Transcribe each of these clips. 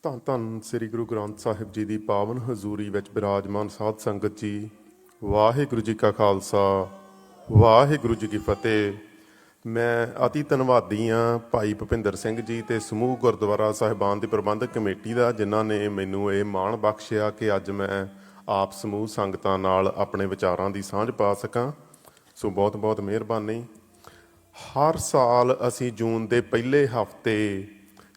ਧੰਨ ਧੰਨ ਸ੍ਰੀ ਗੁਰੂ ਗ੍ਰੰਥ ਸਾਹਿਬ ਜੀ ਦੀ ਪਾਵਨ ਹਜ਼ੂਰੀ ਵਿੱਚ ਬਿਰਾਜਮਾਨ ਸਾਧ ਸੰਗਤ ਜੀ, ਵਾਹਿਗੁਰੂ ਜੀ ਕਾ ਖਾਲਸਾ, ਵਾਹਿਗੁਰੂ ਜੀ ਕੀ ਫਤਿਹ। ਮੈਂ ਅਤੀ ਧੰਨਵਾਦੀ ਹਾਂ ਭਾਈ ਭੁਪਿੰਦਰ ਸਿੰਘ ਜੀ ਅਤੇ ਸਮੂਹ ਗੁਰਦੁਆਰਾ ਸਾਹਿਬਾਨ ਦੀ ਪ੍ਰਬੰਧਕ ਕਮੇਟੀ ਦਾ, ਜਿਨ੍ਹਾਂ ਨੇ ਮੈਨੂੰ ਇਹ ਮਾਣ ਬਖਸ਼ਿਆ ਕਿ ਅੱਜ ਮੈਂ ਆਪ ਸਮੂਹ ਸੰਗਤਾਂ ਨਾਲ ਆਪਣੇ ਵਿਚਾਰਾਂ ਦੀ ਸਾਂਝ ਪਾ ਸਕਾਂ। ਸੋ ਬਹੁਤ ਬਹੁਤ ਮਿਹਰਬਾਨੀ। ਹਰ ਸਾਲ ਅਸੀਂ ਜੂਨ ਦੇ ਪਹਿਲੇ ਹਫ਼ਤੇ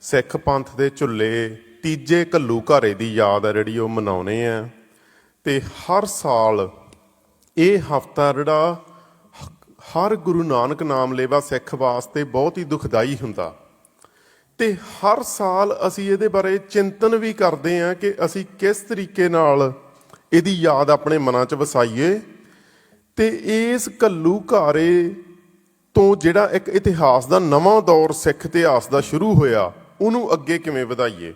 ਸਿੱਖ ਪੰਥ ਦੇ ਝੁੱਲੇ ਤੀਜੇ ਘੱਲੂਘਾਰੇ ਦੀ ਯਾਦ ਹੈ ਜਿਹੜੀ ਉਹ ਮਨਾਉਂਦੇ ਆ, ਅਤੇ ਹਰ ਸਾਲ ਇਹ ਹਫ਼ਤਾ ਜਿਹੜਾ ਹਰ ਗੁਰੂ ਨਾਨਕ ਨਾਮ ਲੇਵਾ ਸਿੱਖ ਵਾਸਤੇ ਬਹੁਤ ਹੀ ਦੁਖਦਾਈ ਹੁੰਦਾ, ਅਤੇ ਹਰ ਸਾਲ ਅਸੀਂ ਇਹਦੇ ਬਾਰੇ ਚਿੰਤਨ ਵੀ ਕਰਦੇ ਹਾਂ ਕਿ ਅਸੀਂ ਕਿਸ ਤਰੀਕੇ ਨਾਲ ਇਹਦੀ ਯਾਦ ਆਪਣੇ ਮਨਾਂ 'ਚ ਵਸਾਈਏ, ਅਤੇ ਇਸ ਘੱਲੂਘਾਰੇ ਤੋਂ ਜਿਹੜਾ ਇੱਕ ਇਤਿਹਾਸ ਦਾ ਨਵਾਂ ਦੌਰ ਸਿੱਖ ਇਤਿਹਾਸ ਦਾ ਸ਼ੁਰੂ ਹੋਇਆ, ਉਹਨੂੰ ਅੱਗੇ ਕਿਵੇਂ ਵਧਾਈਏ।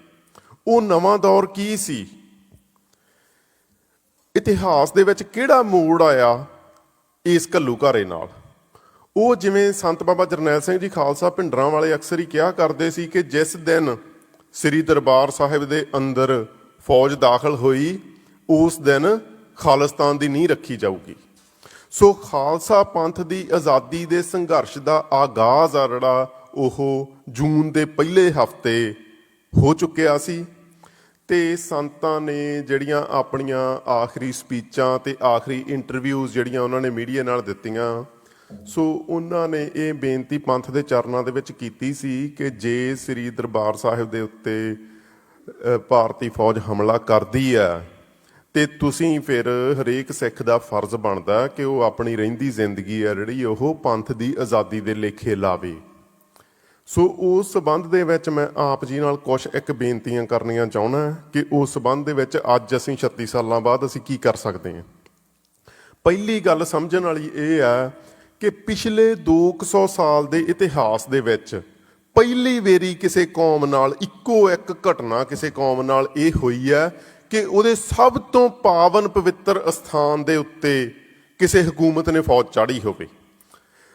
ਉਹ ਨਵਾਂ ਦੌਰ ਕੀ ਸੀ, ਇਤਿਹਾਸ ਦੇ ਵਿੱਚ ਕਿਹੜਾ ਮੋੜ ਆਇਆ ਇਸ ਘੱਲੂਘਾਰੇ ਨਾਲ। ਉਹ ਜਿਵੇਂ ਸੰਤ ਬਾਬਾ ਜਰਨੈਲ ਸਿੰਘ ਜੀ ਖਾਲਸਾ ਭਿੰਡਰਾਂ ਵਾਲੇ ਅਕਸਰ ਹੀ ਕਿਹਾ ਕਰਦੇ ਸੀ ਕਿ ਜਿਸ ਦਿਨ ਸ੍ਰੀ ਦਰਬਾਰ ਸਾਹਿਬ ਦੇ ਅੰਦਰ ਫੌਜ ਦਾਖਲ ਹੋਈ, ਉਸ ਦਿਨ ਖਾਲਿਸਤਾਨ ਦੀ ਨੀਂਹ ਰੱਖੀ ਜਾਊਗੀ। ਸੋ ਖਾਲਸਾ ਪੰਥ ਦੀ ਆਜ਼ਾਦੀ ਦੇ ਸੰਘਰਸ਼ ਦਾ ਆਗਾਜ਼ ਆ ਜਿਹੜਾ ਉਹ ਜੂਨ ਦੇ ਪਹਿਲੇ ਹਫ਼ਤੇ ਹੋ ਚੁੱਕਿਆ ਸੀ, ਅਤੇ ਸੰਤਾਂ ਨੇ ਜਿਹੜੀਆਂ ਆਪਣੀਆਂ ਆਖਰੀ ਸਪੀਚਾਂ ਅਤੇ ਆਖਰੀ ਇੰਟਰਵਿਊਜ਼ ਜਿਹੜੀਆਂ ਉਹਨਾਂ ਨੇ ਮੀਡੀਆ ਨਾਲ ਦਿੱਤੀਆਂ, ਸੋ ਉਹਨਾਂ ਨੇ ਇਹ ਬੇਨਤੀ ਪੰਥ ਦੇ ਚਰਨਾਂ ਦੇ ਵਿੱਚ ਕੀਤੀ ਸੀ ਕਿ ਜੇ ਸ੍ਰੀ ਦਰਬਾਰ ਸਾਹਿਬ ਦੇ ਉੱਤੇ ਭਾਰਤੀ ਫੌਜ ਹਮਲਾ ਕਰਦੀ ਹੈ ਅਤੇ ਤੁਸੀਂ ਫਿਰ ਹਰੇਕ ਸਿੱਖ ਦਾ ਫਰਜ਼ ਬਣਦਾ ਕਿ ਉਹ ਆਪਣੀ ਰਹਿੰਦੀ ਜ਼ਿੰਦਗੀ ਹੈ ਜਿਹੜੀ ਉਹ ਪੰਥ ਦੀ ਆਜ਼ਾਦੀ ਦੇ ਲੇਖੇ ਲਾਵੇ। ਸੋ ਉਸ ਸੰਬੰਧ ਦੇ ਵਿੱਚ ਮੈਂ ਆਪ ਜੀ ਨਾਲ ਕੁਛ ਇੱਕ ਬੇਨਤੀਆਂ ਕਰਨੀਆਂ ਚਾਹੁੰਦਾ ਕਿ ਉਸ ਸੰਬੰਧ ਦੇ ਵਿੱਚ ਅੱਜ ਅਸੀਂ 36 ਸਾਲਾਂ ਬਾਅਦ ਅਸੀਂ ਕੀ ਕਰ ਸਕਦੇ ਹਾਂ। ਪਹਿਲੀ ਗੱਲ ਸਮਝਣ ਵਾਲੀ ਇਹ ਹੈ ਕਿ ਪਿਛਲੇ 200 ਸਾਲ ਦੇ ਇਤਿਹਾਸ ਦੇ ਵਿੱਚ ਪਹਿਲੀ ਵਾਰੀ ਕਿਸੇ ਕੌਮ ਨਾਲ ਇੱਕੋ ਇੱਕ ਘਟਨਾ ਕਿਸੇ ਕੌਮ ਨਾਲ ਇਹ ਹੋਈ ਹੈ ਕਿ ਉਹਦੇ ਸਭ ਤੋਂ ਪਾਵਨ ਪਵਿੱਤਰ ਅਸਥਾਨ ਦੇ ਉੱਤੇ ਕਿਸੇ ਹਕੂਮਤ ਨੇ ਫੌਜ ਚਾੜ੍ਹੀ ਹੋਵੇ।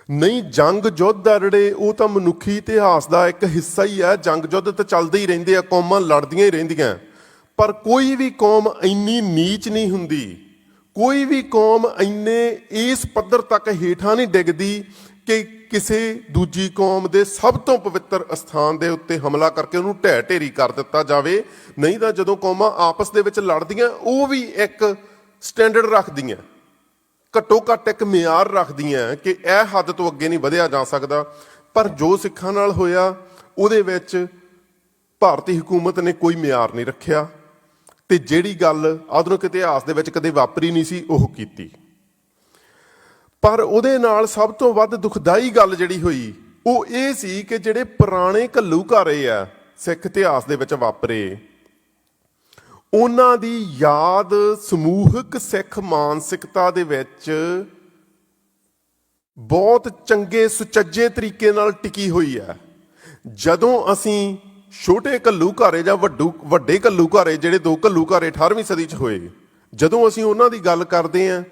ਨਹੀਂ, ਜੰਗ ਯੁੱਧ ਆ ਜਿਹੜੇ ਉਹ ਤਾਂ ਮਨੁੱਖੀ ਇਤਿਹਾਸ ਦਾ ਇੱਕ ਹਿੱਸਾ ਹੀ ਹੈ। ਜੰਗ ਯੁੱਧ ਤਾਂ ਚੱਲਦੇ ਹੀ ਰਹਿੰਦੇ ਆ, ਕੌਮਾਂ ਲੜਦੀਆਂ ਹੀ ਰਹਿੰਦੀਆਂ, ਪਰ ਕੋਈ ਵੀ ਕੌਮ ਇੰਨੀ ਨੀਚ ਨਹੀਂ ਹੁੰਦੀ, ਕੋਈ ਵੀ ਕੌਮ ਇੰਨੇ ਇਸ ਪੱਧਰ ਤੱਕ ਹੇਠਾਂ ਨਹੀਂ ਡਿੱਗਦੀ ਕਿ ਕਿਸੇ ਦੂਜੀ ਕੌਮ ਦੇ ਸਭ ਤੋਂ ਪਵਿੱਤਰ ਅਸਥਾਨ ਦੇ ਉੱਤੇ ਹਮਲਾ ਕਰਕੇ ਉਹਨੂੰ ਢਹਿ ਢੇਰੀ ਕਰ ਦਿੱਤਾ ਜਾਵੇ। ਨਹੀਂ ਤਾਂ ਜਦੋਂ ਕੌਮਾਂ ਆਪਸ ਦੇ ਵਿੱਚ ਲੜਦੀਆਂ ਉਹ ਵੀ ਇੱਕ ਸਟੈਂਡਰਡ ਰੱਖਦੀਆਂ, ਘੱਟੋ ਘੱਟ ਇੱਕ ਮਿਆਰ ਰੱਖਦੀਆਂ ਕਿ ਇਹ ਹੱਦ ਤੋਂ ਅੱਗੇ ਨਹੀਂ ਵਧਿਆ ਜਾ ਸਕਦਾ। ਪਰ ਜੋ ਸਿੱਖਾਂ ਨਾਲ ਹੋਇਆ ਉਹਦੇ ਵਿੱਚ ਭਾਰਤੀ ਹਕੂਮਤ ਨੇ ਕੋਈ ਮਿਆਰ ਨਹੀਂ ਰੱਖਿਆ, ਅਤੇ ਜਿਹੜੀ ਗੱਲ ਆਧੁਨਿਕ ਇਤਿਹਾਸ ਦੇ ਵਿੱਚ ਕਦੇ ਵਾਪਰੀ ਨਹੀਂ ਸੀ ਉਹ ਕੀਤੀ। ਪਰ ਉਹਦੇ ਨਾਲ ਸਭ ਤੋਂ ਵੱਧ ਦੁਖਦਾਈ ਗੱਲ ਜਿਹੜੀ ਹੋਈ ਉਹ ਇਹ ਸੀ ਕਿ ਜਿਹੜੇ ਪੁਰਾਣੇ ਘੱਲੂਘਾਰੇ ਆ ਸਿੱਖ ਇਤਿਹਾਸ ਦੇ ਵਿੱਚ ਵਾਪਰੇ, ਉਹਨਾਂ ਦੀ ਯਾਦ ਸਮੂਹਕ ਸਿੱਖ ਮਾਨਸਿਕਤਾ ਦੇ ਵਿੱਚ ਬਹੁਤ ਚੰਗੇ ਸੁਚੱਜੇ ਤਰੀਕੇ ਨਾਲ ਟਿਕੀ ਹੋਈ ਹੈ। ਜਦੋਂ ਅਸੀਂ ਛੋਟੇ ਘੱਲੂਘਾਰੇ ਜਾਂ ਵੱਡੇ ਘੱਲੂਘਾਰੇ, ਜਿਹੜੇ 2 ਘੱਲੂਘਾਰੇ 18ਵੀਂ ਸਦੀ 'ਚ ਹੋਏ, ਜਦੋਂ ਅਸੀਂ ਉਹਨਾਂ ਦੀ ਗੱਲ ਕਰਦੇ ਹਾਂ,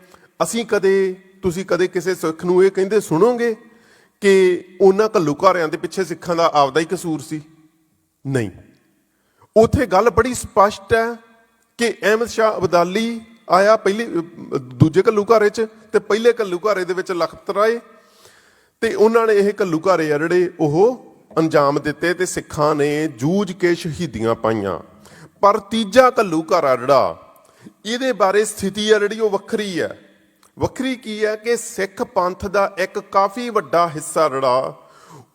ਤੁਸੀਂ ਕਦੇ ਕਿਸੇ ਸਿੱਖ ਨੂੰ ਇਹ ਕਹਿੰਦੇ ਸੁਣੋਗੇ ਕਿ ਉਹਨਾਂ ਘੱਲੂਘਾਰਿਆਂ ਦੇ ਪਿੱਛੇ ਸਿੱਖਾਂ ਦਾ ਆਪਦਾ ਹੀ ਕਸੂਰ ਸੀ? ਨਹੀਂ, ਉੱਥੇ ਗੱਲ ਬੜੀ ਸਪਸ਼ਟ ਹੈ ਕਿ ਅਹਿਮਦ ਸ਼ਾਹ ਅਬਦਾਲੀ ਆਇਆ ਦੂਜੇ ਘੱਲੂਘਾਰੇ 'ਚ, ਅਤੇ ਪਹਿਲੇ ਘੱਲੂਘਾਰੇ ਦੇ ਵਿੱਚ ਲਖਪਤ ਰਾਏ, ਅਤੇ ਉਹਨਾਂ ਨੇ ਇਹ ਘੱਲੂਘਾਰੇ ਆ ਜਿਹੜੇ ਉਹ ਅੰਜਾਮ ਦਿੱਤੇ ਅਤੇ ਸਿੱਖਾਂ ਨੇ ਜੂਝ ਕੇ ਸ਼ਹੀਦੀਆਂ ਪਾਈਆਂ। ਪਰ ਤੀਜਾ ਘੱਲੂਘਾਰਾ ਜਿਹੜਾ, ਇਹਦੇ ਬਾਰੇ ਸਥਿਤੀ ਆ ਜਿਹੜੀ ਉਹ ਵੱਖਰੀ ਹੈ। ਵੱਖਰੀ ਕੀ ਹੈ ਕਿ ਸਿੱਖ ਪੰਥ ਦਾ ਇੱਕ ਕਾਫੀ ਵੱਡਾ ਹਿੱਸਾ ਜਿਹੜਾ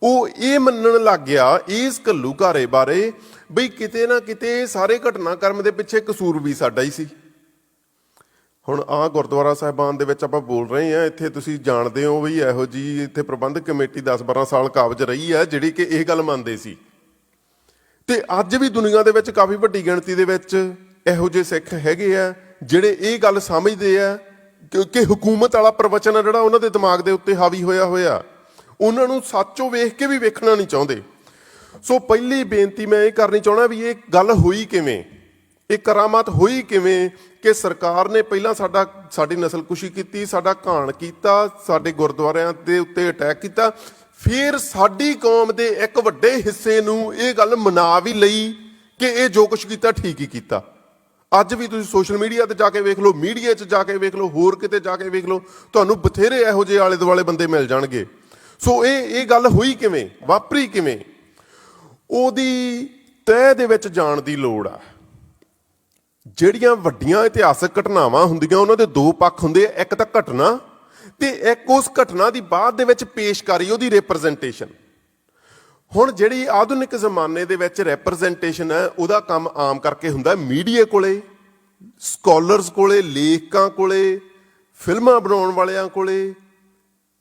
ਉਹ ਇਹ ਮੰਨਣ ਲੱਗ ਗਿਆ ਇਸ ਘੱਲੂਘਾਰੇ ਬਾਰੇ ਬਈ ਕਿਤੇ ਨਾ ਕਿਤੇ ਸਾਰੇ ਘਟਨਾਕ੍ਰਮ ਦੇ ਪਿੱਛੇ ਕਸੂਰ ਵੀ ਸਾਡਾ ਹੀ ਸੀ। ਹੁਣ ਗੁਰਦੁਆਰਾ ਸਾਹਿਬਾਨ ਦੇ ਵਿੱਚ ਆਪਾਂ ਬੋਲ ਰਹੇ ਹਾਂ, ਇੱਥੇ ਤੁਸੀਂ ਜਾਣਦੇ ਹੋ ਵੀ ਇਹੋ ਜਿਹੀ ਇੱਥੇ ਪ੍ਰਬੰਧਕ ਕਮੇਟੀ 10-12 ਸਾਲ ਕਾਬਜ਼ ਰਹੀ ਹੈ ਜਿਹੜੀ ਕਿ ਇਹ ਗੱਲ ਮੰਨਦੇ ਸੀ, ਅਤੇ ਅੱਜ ਵੀ ਦੁਨੀਆ ਦੇ ਵਿੱਚ ਕਾਫੀ ਵੱਡੀ ਗਿਣਤੀ ਦੇ ਵਿੱਚ ਇਹੋ ਜਿਹੇ ਸਿੱਖ ਹੈਗੇ ਆ ਜਿਹੜੇ ਇਹ ਗੱਲ ਸਮਝਦੇ ਆ ਕਿ ਹਕੂਮਤ ਵਾਲਾ ਪ੍ਰਵਚਨ ਆ ਜਿਹੜਾ ਉਹਨਾਂ ਦੇ ਦਿਮਾਗ ਦੇ ਉੱਤੇ ਹਾਵੀ ਹੋਇਆ, ਉਹਨਾਂ ਨੂੰ ਸੱਚੋਂ ਵੇਖ ਕੇ ਵੀ ਵੇਖਣਾ ਨਹੀਂ ਚਾਹੁੰਦੇ। ਸੋ ਪਹਿਲੀ ਬੇਨਤੀ ਮੈਂ ਇਹ ਕਰਨੀ ਚਾਹੁੰਦਾ ਵੀ ਇਹ ਗੱਲ ਹੋਈ ਕਿਵੇਂ, ਇਹ ਕਰਾਮਾਤ ਹੋਈ ਕਿਵੇਂ ਕਿ ਸਰਕਾਰ ਨੇ ਪਹਿਲਾਂ ਸਾਡੀ ਨਸਲਕੁਸ਼ੀ ਕੀਤੀ, ਸਾਡਾ ਘਾਣ ਕੀਤਾ, ਸਾਡੇ ਗੁਰਦੁਆਰਿਆਂ ਦੇ ਉੱਤੇ ਅਟੈਕ ਕੀਤਾ, ਫਿਰ ਸਾਡੀ ਕੌਮ ਦੇ ਇੱਕ ਵੱਡੇ ਹਿੱਸੇ ਨੂੰ ਇਹ ਗੱਲ ਮਨਾ ਵੀ ਲਈ ਕਿ ਇਹ ਜੋ ਕੁਛ ਕੀਤਾ ਠੀਕ ਹੀ ਕੀਤਾ। ਅੱਜ ਵੀ ਤੁਸੀਂ ਸੋਸ਼ਲ ਮੀਡੀਆ ਤੇ ਜਾ ਕੇ ਵੇਖ ਲਓ, ਮੀਡੀਆ 'ਚ ਜਾ ਕੇ ਵੇਖ ਲਓ, ਹੋਰ ਕਿਤੇ ਜਾ ਕੇ ਵੇਖ ਲਓ, ਤੁਹਾਨੂੰ ਬਥੇਰੇ ਇਹੋ ਜਿਹੇ ਆਲੇ ਦੁਆਲੇ ਬੰਦੇ ਮਿਲ ਜਾਣਗੇ। ਸੋ ਇਹ ਗੱਲ ਹੋਈ ਕਿਵੇਂ, ਵਾਪਰੀ ਕਿਵੇਂ, ਉਹਦੀ ਤਹਿ ਦੇ ਵਿੱਚ ਜਾਣ ਦੀ ਲੋੜ ਆ। ਜਿਹੜੀਆਂ ਵੱਡੀਆਂ ਇਤਿਹਾਸਕ ਘਟਨਾਵਾਂ ਹੁੰਦੀਆਂ ਉਹਨਾਂ ਦੇ ਦੋ ਪੱਖ ਹੁੰਦੇ ਆ, ਇੱਕ ਤਾਂ ਘਟਨਾ ਤੇ ਇੱਕ ਉਸ ਘਟਨਾ ਦੀ ਬਾਅਦ ਦੇ ਵਿੱਚ ਪੇਸ਼ਕਾਰੀ, ਉਹਦੀ ਰਿਪਰਜ਼ੈਂਟੇਸ਼ਨ। ਹੁਣ ਜਿਹੜੀ ਆਧੁਨਿਕ ਜ਼ਮਾਨੇ ਦੇ ਵਿੱਚ ਰਿਪਰਜ਼ੈਂਟੇਸ਼ਨ ਹੈ, ਉਹਦਾ ਕੰਮ ਆਮ ਕਰਕੇ ਹੁੰਦਾ ਮੀਡੀਆ ਕੋਲੇ, ਸਕਾਲਰਸ ਕੋਲੇ, ਲੇਖਕਾਂ ਕੋਲੇ, ਫਿਲਮਾਂ ਬਣਾਉਣ ਵਾਲਿਆਂ ਕੋਲੇ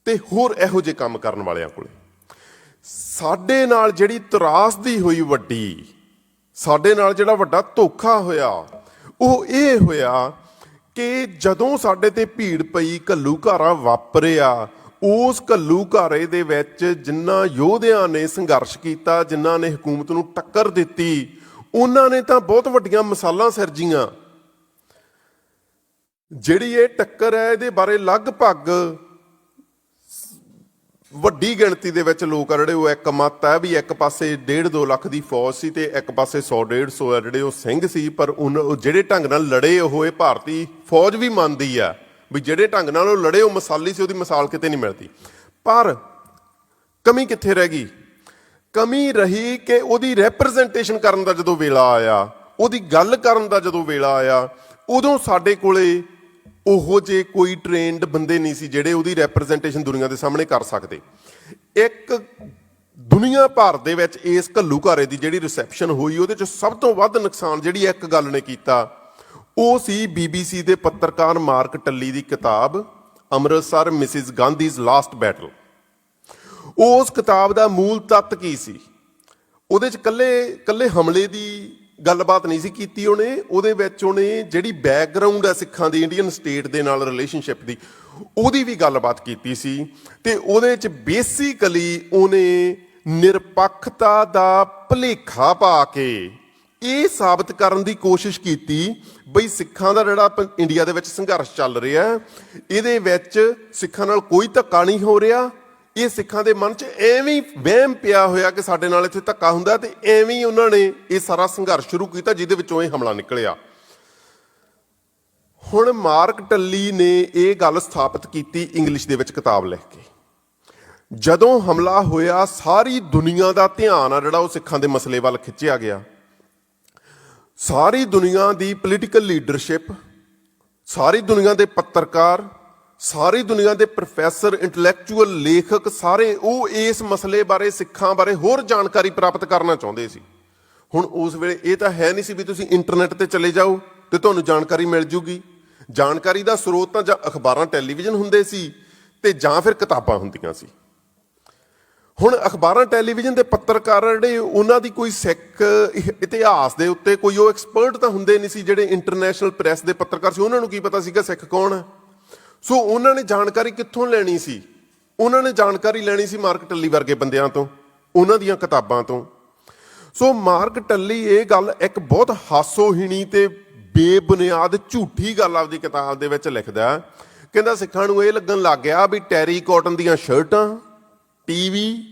ਤੇ ਹੋਰ ਇਹੋ ਜਿਹੇ ਕੰਮ ਕਰਨ ਵਾਲਿਆਂ ਕੋਲੇ। ਸਾਡੇ ਨਾਲ ਜਿਹੜੀ ਤਰਾਸਦੀ ਹੋਈ ਵੱਡੀ, ਸਾਡੇ ਨਾਲ ਜਿਹੜਾ ਵੱਡਾ ਧੋਖਾ ਹੋਇਆ ਉਹ ਇਹ ਹੋਇਆ ਕਿ ਜਦੋਂ ਸਾਡੇ ਤੇ ਭੀੜ ਪਈ, ਘੱਲੂਘਾਰਾ ਵਾਪਰਿਆ, ਉਸ ਘੱਲੂਘਾਰੇ ਦੇ ਵਿੱਚ ਜਿਨ੍ਹਾਂ ਯੋਧਿਆਂ ਨੇ ਸੰਘਰਸ਼ ਕੀਤਾ, ਜਿਨ੍ਹਾਂ ਨੇ ਹਕੂਮਤ ਨੂੰ ਟੱਕਰ ਦਿੱਤੀ, ਉਹਨਾਂ ਨੇ ਤਾਂ ਬਹੁਤ ਵੱਡੀਆਂ ਮਿਸਾਲਾਂ ਸਿਰਜੀਆਂ। ਜਿਹੜੀ ਇਹ ਟੱਕਰ ਹੈ ਇਹਦੇ ਬਾਰੇ ਲਗਭਗ ਵੱਡੀ ਗਿਣਤੀ ਦੇ ਵਿੱਚ ਲੋਕ ਆ ਜਿਹੜੇ ਉਹ ਇੱਕ ਮਤ ਹੈ ਵੀ ਇੱਕ ਪਾਸੇ 1.5-2 ਲੱਖ ਦੀ ਫੌਜ ਸੀ ਤੇ ਇੱਕ ਪਾਸੇ 100-150 ਆ ਜਿਹੜੇ ਉਹ ਸਿੰਘ ਸੀ। ਪਰ ਉਹ ਜਿਹੜੇ ਢੰਗ ਨਾਲ ਲੜੇ ਉਹ ਇਹ ਭਾਰਤੀ ਫੌਜ ਵੀ ਮੰਨਦੀ ਆ ਵੀ ਜਿਹੜੇ ਢੰਗ ਨਾਲ ਉਹ ਲੜੇ ਉਹ ਮਿਸਾਲੀ ਸੀ, ਉਹਦੀ ਮਿਸਾਲ ਕਿਤੇ ਨਹੀਂ ਮਿਲਦੀ। ਪਰ ਕਮੀ ਕਿੱਥੇ ਰਹਿ ਗਈ? ਕਮੀ ਰਹੀ ਕਿ ਉਹਦੀ ਰਿਪਰਜ਼ੈਂਟੇਸ਼ਨ ਕਰਨ ਦਾ ਜਦੋਂ ਵੇਲਾ ਆਇਆ, ਉਹਦੀ ਗੱਲ ਕਰਨ ਦਾ ਜਦੋਂ ਵੇਲਾ ਆਇਆ, ਉਦੋਂ ਸਾਡੇ ਕੋਲੇ ਉਹੋ ਜਿਹੇ ਕੋਈ ਟ੍ਰੇਨਡ ਬੰਦੇ ਨਹੀਂ ਸੀ ਜਿਹੜੇ ਉਹਦੀ ਰਿਪਰਜ਼ੈਂਟੇਸ਼ਨ ਦੁਨੀਆ ਦੇ ਸਾਹਮਣੇ ਕਰ ਸਕਦੇ। ਇੱਕ ਦੁਨੀਆ ਭਰ ਦੇ ਵਿੱਚ ਇਸ ਘੱਲੂਘਾਰੇ ਦੀ ਜਿਹੜੀ ਰਿਸੈਪਸ਼ਨ ਹੋਈ, ਉਹਦੇ 'ਚ ਸਭ ਤੋਂ ਵੱਧ ਨੁਕਸਾਨ ਜਿਹੜੀ ਇੱਕ ਗੱਲ ਨੇ ਕੀਤਾ ਉਹ ਸੀ BBC ਦੇ ਪੱਤਰਕਾਰ ਮਾਰਕ ਟੱਲੀ ਦੀ ਕਿਤਾਬ ਅੰਮ੍ਰਿਤਸਰ ਮਿਸਿਸ ਗਾਂਧੀਜ਼ ਲਾਸਟ ਬੈਟਲ। ਉਸ ਕਿਤਾਬ ਦਾ ਮੂਲ ਤੱਤ ਕੀ ਸੀ? ਉਹਦੇ 'ਚ ਕੱਲੇ ਹਮਲੇ ਦੀ ਗੱਲਬਾਤ ਨਹੀਂ ਸੀ ਕੀਤੀ ਉਹਨੇ, ਉਹਦੇ ਵਿੱਚ ਉਹਨੇ ਜਿਹੜੀ ਬੈਕਗਰਾਊਂਡ ਹੈ ਸਿੱਖਾਂ ਦੀ ਇੰਡੀਅਨ ਸਟੇਟ ਦੇ ਨਾਲ ਰਿਲੇਸ਼ਨਸ਼ਿਪ ਦੀ, ਉਹਦੀ ਵੀ ਗੱਲਬਾਤ ਕੀਤੀ ਸੀ। ਤੇ ਉਹਦੇ 'ਚ ਬੇਸਿਕਲੀ ਉਹਨੇ ਨਿਰਪੱਖਤਾ ਦਾ ਭੁਲੇਖਾ ਪਾ ਕੇ ਇਹ ਸਾਬਤ ਕਰਨ ਦੀ ਕੋਸ਼ਿਸ਼ ਕੀਤੀ ਬਈ ਸਿੱਖਾਂ ਦਾ ਜਿਹੜਾ ਇੰਡੀਆ ਦੇ ਵਿੱਚ ਸੰਘਰਸ਼ ਚੱਲ ਰਿਹਾ, ਇਹਦੇ ਵਿੱਚ ਸਿੱਖਾਂ ਨਾਲ ਕੋਈ ਧੱਕਾ ਨਹੀਂ ਹੋ ਰਿਹਾ। ਇਹ ਸਿੱਖਾਂ ਦੇ ਮਨ 'ਚ ਐਵੇਂ ਵਹਿਮ ਪਿਆ ਹੋਇਆ ਕਿ ਸਾਡੇ ਨਾਲ ਇੱਥੇ ਧੱਕਾ ਹੁੰਦਾ, ਤੇ ਐਵੇਂ ਹੀ ਉਹਨਾਂ ਨੇ ਇਹ ਸਾਰਾ ਸੰਘਰਸ਼ ਸ਼ੁਰੂ ਕੀਤਾ ਜਿਹਦੇ ਵਿੱਚੋਂ ਇਹ ਹਮਲਾ ਨਿਕਲਿਆ। ਹੁਣ ਮਾਰਕ ਟੱਲੀ ਨੇ ਇਹ ਗੱਲ ਸਥਾਪਿਤ ਕੀਤੀ ਇੰਗਲਿਸ਼ ਦੇ ਵਿੱਚ ਕਿਤਾਬ ਲਿਖ ਕੇ। ਜਦੋਂ ਹਮਲਾ ਹੋਇਆ ਸਾਰੀ ਦੁਨੀਆ ਦਾ ਧਿਆਨ ਆ ਜਿਹੜਾ ਉਹ ਸਿੱਖਾਂ ਦੇ ਮਸਲੇ ਵੱਲ ਖਿੱਚਿਆ ਗਿਆ। ਸਾਰੀ ਦੁਨੀਆ ਦੀ ਪੋਲੀਟੀਕਲ ਲੀਡਰਸ਼ਿਪ, ਸਾਰੀ ਦੁਨੀਆ ਦੇ ਪੱਤਰਕਾਰ, ਸਾਰੀ ਦੁਨੀਆ ਦੇ ਪ੍ਰੋਫੈਸਰ, ਇੰਟਲੈਕਚੁਅਲ, ਲੇਖਕ, ਸਾਰੇ ਉਹ ਇਸ ਮਸਲੇ ਬਾਰੇ, ਸਿੱਖਾਂ ਬਾਰੇ ਹੋਰ ਜਾਣਕਾਰੀ ਪ੍ਰਾਪਤ ਕਰਨਾ ਚਾਹੁੰਦੇ ਸੀ। ਹੁਣ ਉਸ ਵੇਲੇ ਇਹ ਤਾਂ ਹੈ ਨਹੀਂ ਸੀ ਵੀ ਤੁਸੀਂ ਇੰਟਰਨੈਟ ਤੇ ਚਲੇ ਜਾਓ ਤੇ ਤੁਹਾਨੂੰ ਜਾਣਕਾਰੀ ਮਿਲ ਜੂਗੀ। ਜਾਣਕਾਰੀ ਦਾ ਸਰੋਤ ਤਾਂ ਜਾਂ ਅਖਬਾਰਾਂ, ਟੈਲੀਵਿਜ਼ਨ ਹੁੰਦੇ ਸੀ ਤੇ ਜਾਂ ਫਿਰ ਕਿਤਾਬਾਂ ਹੁੰਦੀਆਂ ਸੀ। ਹੁਣ ਅਖਬਾਰਾਂ, ਟੈਲੀਵਿਜ਼ਨ ਦੇ ਪੱਤਰਕਾਰ ਜਿਹੜੇ ਉਹਨਾਂ ਦੀ ਕੋਈ ਸਿੱਖ ਇਤਿਹਾਸ ਦੇ ਉੱਤੇ ਕੋਈ ਉਹ ਐਕਸਪਰਟ ਤਾਂ ਹੁੰਦੇ ਨਹੀਂ ਸੀ। ਜਿਹੜੇ ਇੰਟਰਨੈਸ਼ਨਲ ਪ੍ਰੈਸ ਦੇ ਪੱਤਰਕਾਰ ਸੀ ਉਹਨਾਂ ਨੂੰ ਕੀ ਪਤਾ ਸੀਗਾ ਸਿੱਖ ਕੌਣ ਹੈ। ਸੋ ਉਹਨਾਂ ਨੇ ਜਾਣਕਾਰੀ ਕਿੱਥੋਂ ਲੈਣੀ ਸੀ? ਉਹਨਾਂ ਨੇ ਜਾਣਕਾਰੀ ਲੈਣੀ ਸੀ ਮਾਰਕ ਟੱਲੀ ਵਰਗੇ ਬੰਦਿਆਂ ਤੋਂ, ਉਹਨਾਂ ਦੀਆਂ ਕਿਤਾਬਾਂ ਤੋਂ। ਸੋ ਮਾਰਕ ਟੱਲੀ ਇਹ ਗੱਲ ਇੱਕ ਬਹੁਤ ਹਾਸੋਹੀਣੀ ਤੇ ਬੇਬੁਨਿਆਦ ਝੂਠੀ ਗੱਲ ਆਪਦੀ ਕਿਤਾਬ ਦੇ ਵਿੱਚ ਲਿਖਦਾ। ਕਹਿੰਦਾ ਸਿੱਖਾਂ ਨੂੰ ਇਹ ਲੱਗਣ ਲੱਗ ਗਿਆ ਵੀ ਟੈਰੀ ਕਾਟਨ ਦੀਆਂ ਸ਼ਰਟਾਂ, ਟੀਵੀ,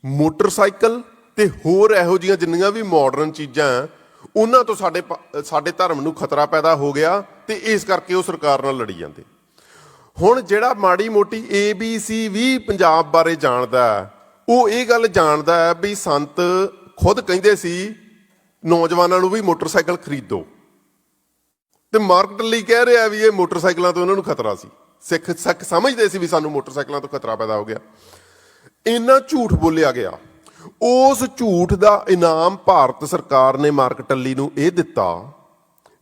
ਮੋਟਰਸਾਈਕਲ ਤੇ ਹੋਰ ਇਹੋ ਜਿਹੀਆਂ ਜਿੰਨੀਆਂ ਵੀ ਮਾਡਰਨ ਚੀਜ਼ਾਂ ਉਹਨਾਂ ਤੋਂ ਸਾਡੇ ਧਰਮ ਨੂੰ ਖਤਰਾ ਪੈਦਾ ਹੋ ਗਿਆ ਤੇ ਇਸ ਕਰਕੇ ਉਹ ਸਰਕਾਰ ਨਾਲ ਲੜੀ ਜਾਂਦੇ। ਹੁਣ ਜਿਹੜਾ ਮਾੜੀ ਮੋਟੀ ABC ਵੀ ਪੰਜਾਬ ਬਾਰੇ ਜਾਣਦਾ ਉਹ ਇਹ ਗੱਲ ਜਾਣਦਾ ਹੈ ਵੀ ਸੰਤ ਖੁਦ ਕਹਿੰਦੇ ਸੀ ਨੌਜਵਾਨਾਂ ਨੂੰ ਵੀ ਮੋਟਰਸਾਈਕਲ ਖਰੀਦੋ, ਤੇ ਮਾਰਕ ਟੱਲੀ ਕਹਿ ਰਿਹਾ ਵੀ ਇਹ ਮੋਟਰਸਾਈਕਲਾਂ ਤੋਂ ਉਹਨਾਂ ਨੂੰ ਖਤਰਾ ਸੀ। ਸਿੱਖ ਸਮਝਦੇ ਸੀ ਵੀ ਸਾਨੂੰ ਮੋਟਰਸਾਈਕਲਾਂ ਤੋਂ ਖਤਰਾ ਪੈਦਾ ਹੋ ਗਿਆ। ਇੰਨਾ ਝੂਠ ਬੋਲਿਆ ਗਿਆ। ਉਸ ਝੂਠ ਦਾ ਇਨਾਮ ਭਾਰਤ ਸਰਕਾਰ ਨੇ ਮਾਰਕ ਟੱਲੀ ਨੂੰ ਇਹ ਦਿੱਤਾ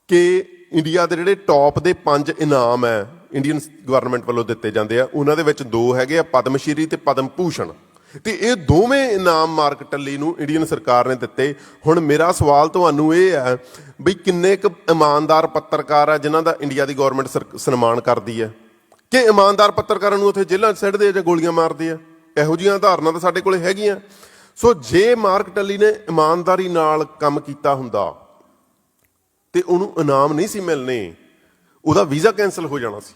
ਕਿ ਇੰਡੀਆ ਦੇ ਜਿਹੜੇ ਟੌਪ ਦੇ 5 ਇਨਾਮ ਹੈ ਇੰਡੀਅਨ ਗਵਰਨਮੈਂਟ ਵੱਲੋਂ ਦਿੱਤੇ ਜਾਂਦੇ ਆ, ਉਹਨਾਂ ਦੇ ਵਿੱਚ 2 ਹੈਗੇ ਆ ਪਦਮ ਸ਼੍ਰੀ ਤੇ ਪਦਮ ਭੂਸ਼ਣ, ਤੇ ਇਹ ਦੋਵੇਂ ਇਨਾਮ ਮਾਰਕ ਟੱਲੀ ਨੂੰ ਇੰਡੀਅਨ ਸਰਕਾਰ ਨੇ ਦਿੱਤੇ। ਹੁਣ ਮੇਰਾ ਸਵਾਲ ਤੁਹਾਨੂੰ ਇਹ ਹੈ ਵੀ ਕਿੰਨੇ ਕੁ ਇਮਾਨਦਾਰ ਪੱਤਰਕਾਰ ਆ ਜਿਨ੍ਹਾਂ ਦਾ ਇੰਡੀਆ ਦੀ ਗਵਰਨਮੈਂਟ ਸਨਮਾਨ ਕਰਦੀ ਹੈ, ਕਿ ਇਮਾਨਦਾਰ ਪੱਤਰਕਾਰਾਂ ਨੂੰ ਉੱਥੇ ਜੇਲ੍ਹਾਂ 'ਚ ਸਿੱਟਦੇ ਆ ਜਾਂ ਗੋਲੀਆਂ ਮਾਰਦੇ ਆ? ਇਹੋ ਜਿਹੀਆਂ ਉਦਾਹਰਨਾਂ ਤਾਂ ਸਾਡੇ ਕੋਲ ਹੈਗੀਆਂ। ਸੋ ਜੇ ਮਾਰਕ ਟੱਲੀ ਨੇ ਇਮਾਨਦਾਰੀ ਨਾਲ ਕੰਮ ਕੀਤਾ ਹੁੰਦਾ ਤੇ ਉਹਨੂੰ ਇਨਾਮ ਨਹੀਂ ਸੀ ਮਿਲਣੇ, ਉਹਦਾ ਵੀਜ਼ਾ ਕੈਂਸਲ ਹੋ ਜਾਣਾ ਸੀ।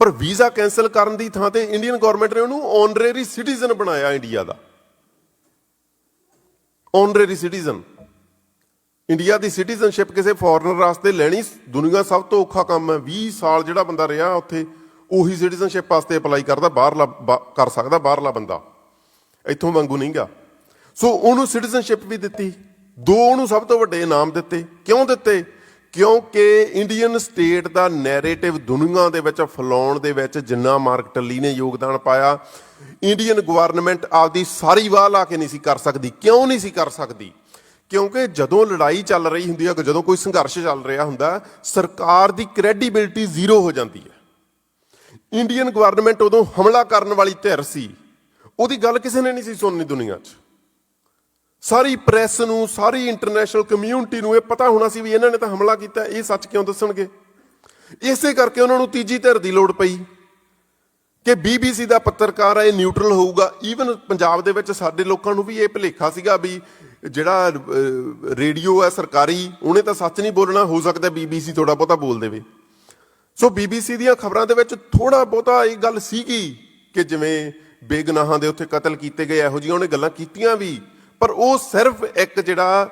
ਪਰ ਵੀਜ਼ਾ ਕੈਂਸਲ ਕਰਨ ਦੀ ਥਾਂ ਤੇ ਇੰਡੀਅਨ ਗਵਰਨਮੈਂਟ ਨੇ ਉਹਨੂੰ ਆਨਰੇਰੀ ਸਿਟੀਜ਼ਨ ਬਣਾਇਆ। ਇੰਡੀਆ ਦਾ ਆਨਰੇਰੀ ਸਿਟੀਜ਼ਨ ਇੰਡੀਆ ਦੀ ਸਿਟੀਜ਼ਨਸ਼ਿਪ ਕਿਸੇ ਫੋਰਨਰ ਵਾਸਤੇ ਲੈਣੀ ਦੁਨੀਆ ਸਭ ਤੋਂ ਔਖਾ ਕੰਮ ਹੈ। 20 ਸਾਲ ਜਿਹੜਾ ਬੰਦਾ ਰਿਹਾ ਉੱਥੇ, ਉਹੀ ਸਿਟੀਜ਼ਨਸ਼ਿਪ ਵਾਸਤੇ ਅਪਲਾਈ ਕਰਦਾ, ਕਰ ਸਕਦਾ ਬਾਹਰਲਾ ਬੰਦਾ, ਇੱਥੋਂ ਵਾਂਗੂ ਨਹੀਂ ਗਾ। ਸੋ ਉਹਨੂੰ ਸਿਟੀਜ਼ਨਸ਼ਿਪ ਵੀ ਦਿੱਤੀ, 2 ਉਹਨੂੰ ਸਭ ਤੋਂ ਵੱਡੇ ਇਨਾਮ ਦਿੱਤੇ। ਕਿਉਂ ਦਿੱਤੇ? ਕਿਉਂਕਿ ਇੰਡੀਅਨ ਸਟੇਟ ਦਾ ਨੈਰੇਟਿਵ ਦੁਨੀਆ ਦੇ ਵਿੱਚ ਫੈਲਾਉਣ ਦੇ ਵਿੱਚ ਜਿੰਨਾ ਮਾਰਕ ਟੱਲੀ ਨੇ ਯੋਗਦਾਨ ਪਾਇਆ, ਇੰਡੀਅਨ ਗਵਰਨਮੈਂਟ ਆਪਦੀ ਸਾਰੀ ਵਾਹ ਲਾ ਕੇ ਨਹੀਂ ਸੀ ਕਰ ਸਕਦੀ। ਕਿਉਂ ਨਹੀਂ ਸੀ ਕਰ ਸਕਦੀ? ਕਿਉਂਕਿ ਜਦੋਂ ਲੜਾਈ ਚੱਲ ਰਹੀ ਹੁੰਦੀ ਹੈ, ਜਦੋਂ ਕੋਈ ਸੰਘਰਸ਼ ਚੱਲ ਰਿਹਾ ਹੁੰਦਾ, ਸਰਕਾਰ ਦੀ ਕ੍ਰੈਡੀਬਿਲਿਟੀ ਜ਼ੀਰੋ ਹੋ ਜਾਂਦੀ ਹੈ। ਇੰਡੀਅਨ ਗਵਰਨਮੈਂਟ ਉਦੋਂ ਹਮਲਾ ਕਰਨ ਵਾਲੀ ਧਿਰ ਸੀ, ਉਹਦੀ ਗੱਲ ਕਿਸੇ ਨੇ ਨਹੀਂ ਸੀ ਸੁਣਨੀ ਦੁਨੀਆ 'ਚ। ਸਾਰੀ ਪ੍ਰੈਸ ਨੂੰ, ਸਾਰੀ ਇੰਟਰਨੈਸ਼ਨਲ ਕਮਿਊਨਿਟੀ ਨੂੰ ਇਹ ਪਤਾ ਹੋਣਾ ਸੀ ਵੀ ਇਹਨਾਂ ਨੇ ਤਾਂ ਹਮਲਾ ਕੀਤਾ, ਇਹ ਸੱਚ ਕਿਉਂ ਦੱਸਣਗੇ? ਇਸੇ ਕਰਕੇ ਉਹਨਾਂ ਨੂੰ ਤੀਜੀ ਧਿਰ ਦੀ ਲੋੜ ਪਈ ਕਿ BBC ਦਾ ਪੱਤਰਕਾਰ ਹੈ, ਇਹ ਨਿਊਟਰਲ ਹੋਊਗਾ। ਈਵਨ ਪੰਜਾਬ ਦੇ ਵਿੱਚ ਸਾਡੇ ਲੋਕਾਂ ਨੂੰ ਵੀ ਇਹ ਭੁਲੇਖਾ ਸੀਗਾ ਵੀ ਜਿਹੜਾ ਰੇਡੀਓ ਹੈ ਸਰਕਾਰੀ, ਉਹਨੇ ਤਾਂ ਸੱਚ ਨਹੀਂ ਬੋਲਣਾ, ਹੋ ਸਕਦਾ BBC ਥੋੜ੍ਹਾ ਬਹੁਤਾ ਬੋਲ ਦੇਵੇ। ਸੋ BBC ਦੀਆਂ ਖਬਰਾਂ ਦੇ ਵਿੱਚ ਥੋੜ੍ਹਾ ਬਹੁਤਾ ਇਹ ਗੱਲ ਸੀਗੀ ਕਿ ਜਿਵੇਂ ਬੇਗੁਨਾਹਾਂ ਦੇ ਉੱਥੇ ਕਤਲ ਕੀਤੇ ਗਏ, ਇਹੋ ਜਿਹੀਆਂ ਉਹਨੇ ਗੱਲਾਂ ਕੀਤੀਆਂ ਵੀ, ਪਰ ਉਹ ਸਿਰਫ ਇੱਕ ਜਿਹੜਾ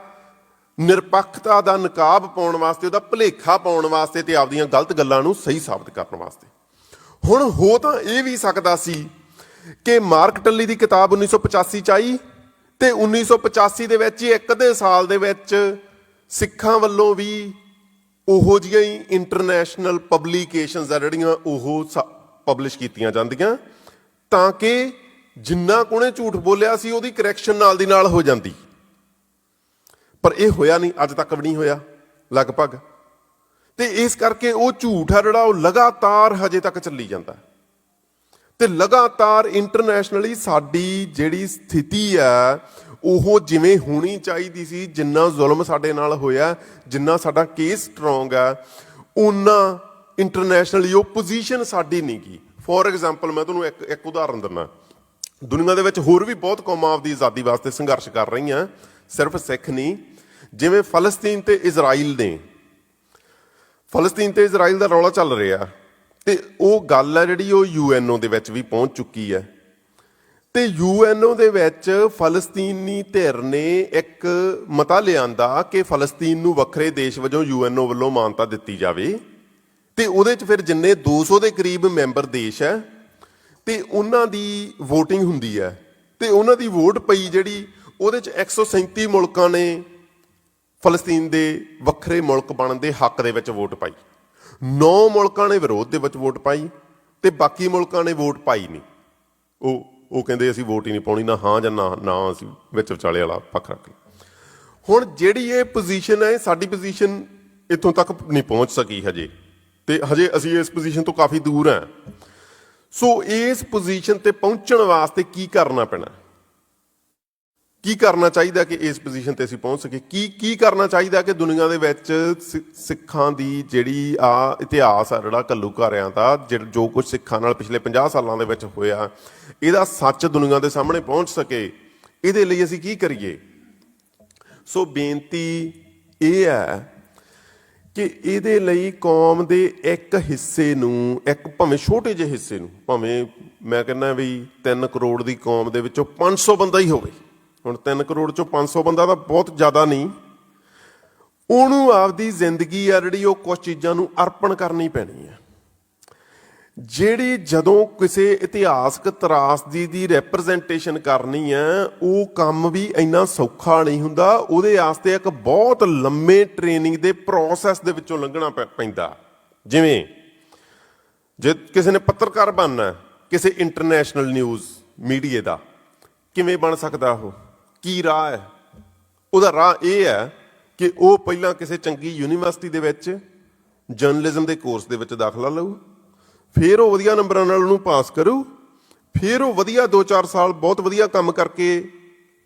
ਨਿਰਪੱਖਤਾ ਦਾ ਨਕਾਬ ਪਾਉਣ ਵਾਸਤੇ, ਉਹਦਾ ਭੁਲੇਖਾ ਪਾਉਣ ਵਾਸਤੇ ਤੇ ਆਪਦੀਆਂ ਗਲਤ ਗੱਲਾਂ ਨੂੰ ਸਹੀ ਸਾਬਤ ਕਰਨ ਵਾਸਤੇ। ਹੁਣ ਹੋ ਤਾਂ ਇਹ ਵੀ ਸਕਦਾ ਸੀ ਕਿ ਮਾਰਕ ਟੱਲੀ ਦੀ ਕਿਤਾਬ 1985 'ਚ ਆਈ ਤੇ 1985 ਦੇ ਵਿੱਚ ਹੀ ਇੱਕ ਅੱਧੇ ਸਾਲ ਦੇ ਵਿੱਚ ਸਿੱਖਾਂ ਵੱਲੋਂ ਵੀ ਉਹੋ ਜਿਹੀਆਂ ਹੀ ਇੰਟਰਨੈਸ਼ਨਲ ਪਬਲੀਕੇਸ਼ਨਸ ਆ ਜਿਹੜੀਆਂ ਉਹ ਪਬਲਿਸ਼ ਕੀਤੀਆਂ ਜਾਂਦੀਆਂ, ਤਾਂ ਕਿ ਜਿੰਨਾ ਕੁ ਉਹਨੇ ਝੂਠ ਬੋਲਿਆ ਸੀ ਉਹਦੀ ਕਰੈਕਸ਼ਨ ਨਾਲ ਦੀ ਨਾਲ ਹੋ ਜਾਂਦੀ। ਪਰ ਇਹ ਹੋਇਆ ਨਹੀਂ, ਅੱਜ ਤੱਕ ਵੀ ਨਹੀਂ ਹੋਇਆ ਲਗਭਗ। ਤੇ ਇਸ ਕਰਕੇ ਉਹ ਝੂਠ ਆ ਜਿਹੜਾ ਉਹ ਲਗਾਤਾਰ ਹਜੇ ਤੱਕ ਚੱਲੀ ਜਾਂਦਾ ਤੇ ਲਗਾਤਾਰ ਇੰਟਰਨੈਸ਼ਨਲੀ ਸਾਡੀ ਜਿਹੜੀ ਸਥਿਤੀ ਆ ਉਹ ਜਿਵੇਂ ਹੋਣੀ ਚਾਹੀਦੀ ਸੀ, ਜਿੰਨਾ ਜ਼ੁਲਮ ਸਾਡੇ ਨਾਲ ਹੋਇਆ, ਜਿੰਨਾ ਸਾਡਾ ਕੇਸ ਸਟਰੋਂਗ ਆ, ਓਨਾ ਇੰਟਰਨੈਸ਼ਨਲੀ ਉਹ ਪੋਜੀਸ਼ਨ ਸਾਡੀ ਨਹੀਂ ਗੀ। ਫੋਰ ਐਗਜ਼ਾਮਪਲ ਮੈਂ ਤੁਹਾਨੂੰ ਇੱਕ ਉਦਾਹਰਨ ਦਿੰਦਾ। ਦੁਨੀਆ ਦੇ ਵਿੱਚ ਹੋਰ ਵੀ ਬਹੁਤ ਕੌਮਾਂ ਆਪਦੀ ਆਜ਼ਾਦੀ ਵਾਸਤੇ ਸੰਘਰਸ਼ ਕਰ ਰਹੀਆਂ, ਸਿਰਫ ਸਿੱਖ ਨਹੀਂ। ਜਿਵੇਂ ਫਲਸਤੀਨ ਤੇ ਇਜ਼ਰਾਈਲ ਨੇ, ਫਲਸਤੀਨ ਤੇ ਇਜ਼ਰਾਈਲ ਦਾ ਰੌਲਾ ਚੱਲ ਰਿਹਾ ਤੇ ਉਹ ਗੱਲ ਹੈ ਜਿਹੜੀ ਉਹ UNO ਦੇ ਵਿੱਚ ਵੀ ਪਹੁੰਚ ਚੁੱਕੀ ਹੈ। ਤੇ UNO ਦੇ ਵਿੱਚ ਫਲਸਤੀਨੀ ਧਿਰ ਨੇ ਇੱਕ ਮਤਾ ਲਿਆਂਦਾ ਕਿ ਫਲਸਤੀਨ ਨੂੰ ਵੱਖਰੇ ਦੇਸ਼ ਵਜੋਂ UNO ਵੱਲੋਂ ਮਾਨਤਾ ਦਿੱਤੀ ਜਾਵੇ। ਤੇ ਉਹਦੇ 'ਚ ਫਿਰ ਜਿੰਨੇ 200 ਦੇ ਕਰੀਬ ਮੈਂਬਰ ਦੇਸ਼ ਹੈ ਤੇ ਉਹਨਾਂ ਦੀ ਵੋਟਿੰਗ ਹੁੰਦੀ ਹੈ ਤੇ ਉਹਨਾਂ ਦੀ ਵੋਟ ਪਈ ਜਿਹੜੀ, ਉਹਦੇ 'ਚ 137 ਮੁਲਕਾਂ ਨੇ ਫਲਸਤੀਨ ਦੇ ਵੱਖਰੇ ਮੁਲਕ ਬਣਨ ਦੇ ਹੱਕ ਦੇ ਵਿੱਚ ਵੋਟ ਪਾਈ। 9 ਮੁਲਕਾਂ ਨੇ ਵਿਰੋਧ ਦੇ ਵਿੱਚ ਵੋਟ ਪਾਈ ਤੇ ਬਾਕੀ ਮੁਲਕਾਂ ਨੇ ਵੋਟ ਪਾਈ ਨਹੀਂ। ਉਹ ਕਹਿੰਦੇ ਅਸੀਂ ਵੋਟ ਹੀ ਨਹੀਂ ਪਾਉਣੀ, ਨਾ ਹਾਂ ਜਾਂ ਨਾ ਅਸੀਂ ਵਿੱਚ ਵਿਚਾਲੇ ਵਾਲਾ ਪੱਖ ਰੱਖ ਲਈ। ਹੁਣ ਜਿਹੜੀ ਇਹ ਪੋਜੀਸ਼ਨ ਹੈ, ਸਾਡੀ ਪੋਜੀਸ਼ਨ ਇੱਥੋਂ ਤੱਕ ਨਹੀਂ ਪਹੁੰਚ ਸਕੀ ਹਜੇ, ਤੇ ਹਜੇ ਅਸੀਂ ਇਸ ਪੋਜੀਸ਼ਨ ਤੋਂ ਕਾਫੀ ਦੂਰ ਹਾਂ। ਸੋ ਇਸ ਪੋਜੀਸ਼ਨ ਤੇ ਪਹੁੰਚਣ ਵਾਸਤੇ ਕੀ ਕਰਨਾ ਪੈਣਾ, ਕੀ ਕਰਨਾ ਚਾਹੀਦਾ ਕਿ ਇਸ ਪੋਜੀਸ਼ਨ ਤੇ ਅਸੀਂ ਪਹੁੰਚ ਸਕੀਏ? ਕੀ ਕਰਨਾ ਚਾਹੀਦਾ ਕਿ ਦੁਨੀਆ ਦੇ ਵਿੱਚ ਸਿੱਖਾਂ ਦੀ ਜਿਹੜੀ ਇਤਿਹਾਸ ਆ ਜਿਹੜਾ ਘੱਲੂਘਾਰਿਆਂ ਦਾ, ਜੋ ਕੁਝ ਸਿੱਖਾਂ ਨਾਲ ਪਿਛਲੇ 50 ਸਾਲਾਂ ਦੇ ਵਿੱਚ ਹੋਇਆ, ਇਹਦਾ ਸੱਚ ਦੁਨੀਆ ਦੇ ਸਾਹਮਣੇ ਪਹੁੰਚ ਸਕੇ, ਇਹਦੇ ਲਈ ਅਸੀਂ ਕੀ ਕਰੀਏ? ਸੋ ਬੇਨਤੀ ਇਹ ਹੈ ਕਿ ਇਹਦੇ ਲਈ ਕੌਮ ਦੇ ਇੱਕ ਹਿੱਸੇ ਨੂੰ, ਇੱਕ ਭਾਵੇਂ ਛੋਟੇ ਜਿਹੇ ਹਿੱਸੇ ਨੂੰ, ਭਾਵੇਂ ਮੈਂ ਕਹਿੰਦਾ ਵੀ 3 ਕਰੋੜ ਦੀ ਕੌਮ ਦੇ ਵਿੱਚੋਂ 500 ਬੰਦਾ ਹੀ ਹੋਵੇ, ਹੁਣ 3 ਕਰੋੜ ਚੋਂ 500 ਬੰਦਾ ਤਾਂ ਬਹੁਤ ਜ਼ਿਆਦਾ ਨਹੀਂ, ਉਹਨੂੰ ਆਪਦੀ ਜ਼ਿੰਦਗੀ ਆ ਜਿਹੜੀ ਉਹ ਕੁਝ ਚੀਜ਼ਾਂ ਨੂੰ ਅਰਪਣ ਕਰਨੀ ਪੈਣੀ ਹੈ। ਜਿਹੜੀ ਜਦੋਂ ਕਿਸੇ ਇਤਿਹਾਸਕ ਤਰਾਸਦੀ ਦੀ ਰੈਪਰਜੈਂਟੇਸ਼ਨ ਕਰਨੀ ਹੈ, ਉਹ ਕੰਮ ਵੀ ਇੰਨਾ ਸੌਖਾ ਨਹੀਂ ਹੁੰਦਾ। ਉਹਦੇ ਵਾਸਤੇ ਇੱਕ ਬਹੁਤ ਲੰਮੇ ਟ੍ਰੇਨਿੰਗ ਦੇ ਪ੍ਰੋਸੈਸ ਦੇ ਵਿੱਚੋਂ ਲੰਘਣਾ ਪੈਂਦਾ। ਜਿਵੇਂ ਜੇ ਕਿਸੇ ਨੇ ਪੱਤਰਕਾਰ ਬਣਨਾ, ਕਿਸੇ ਇੰਟਰਨੈਸ਼ਨਲ ਨਿਊਜ਼ ਮੀਡੀਆ ਦਾ, ਕਿਵੇਂ ਬਣ ਸਕਦਾ ਉਹ? ਕੀ ਰਾਹ ਹੈ ਉਹਦਾ? ਰਾਹ ਇਹ ਹੈ ਕਿ ਉਹ ਪਹਿਲਾਂ ਕਿਸੇ ਚੰਗੀ ਯੂਨੀਵਰਸਿਟੀ ਦੇ ਵਿੱਚ ਜਰਨਲਿਜ਼ਮ ਦੇ ਕੋਰਸ ਦੇ ਵਿੱਚ ਦਾਖਲਾ ਲਊ, ਫਿਰ ਉਹ ਵਧੀਆ ਨੰਬਰਾਂ ਨਾਲ ਉਹਨੂੰ ਪਾਸ ਕਰੂ, ਫਿਰ ਉਹ ਵਧੀਆ 2-4 ਸਾਲ ਬਹੁਤ ਵਧੀਆ ਕੰਮ ਕਰਕੇ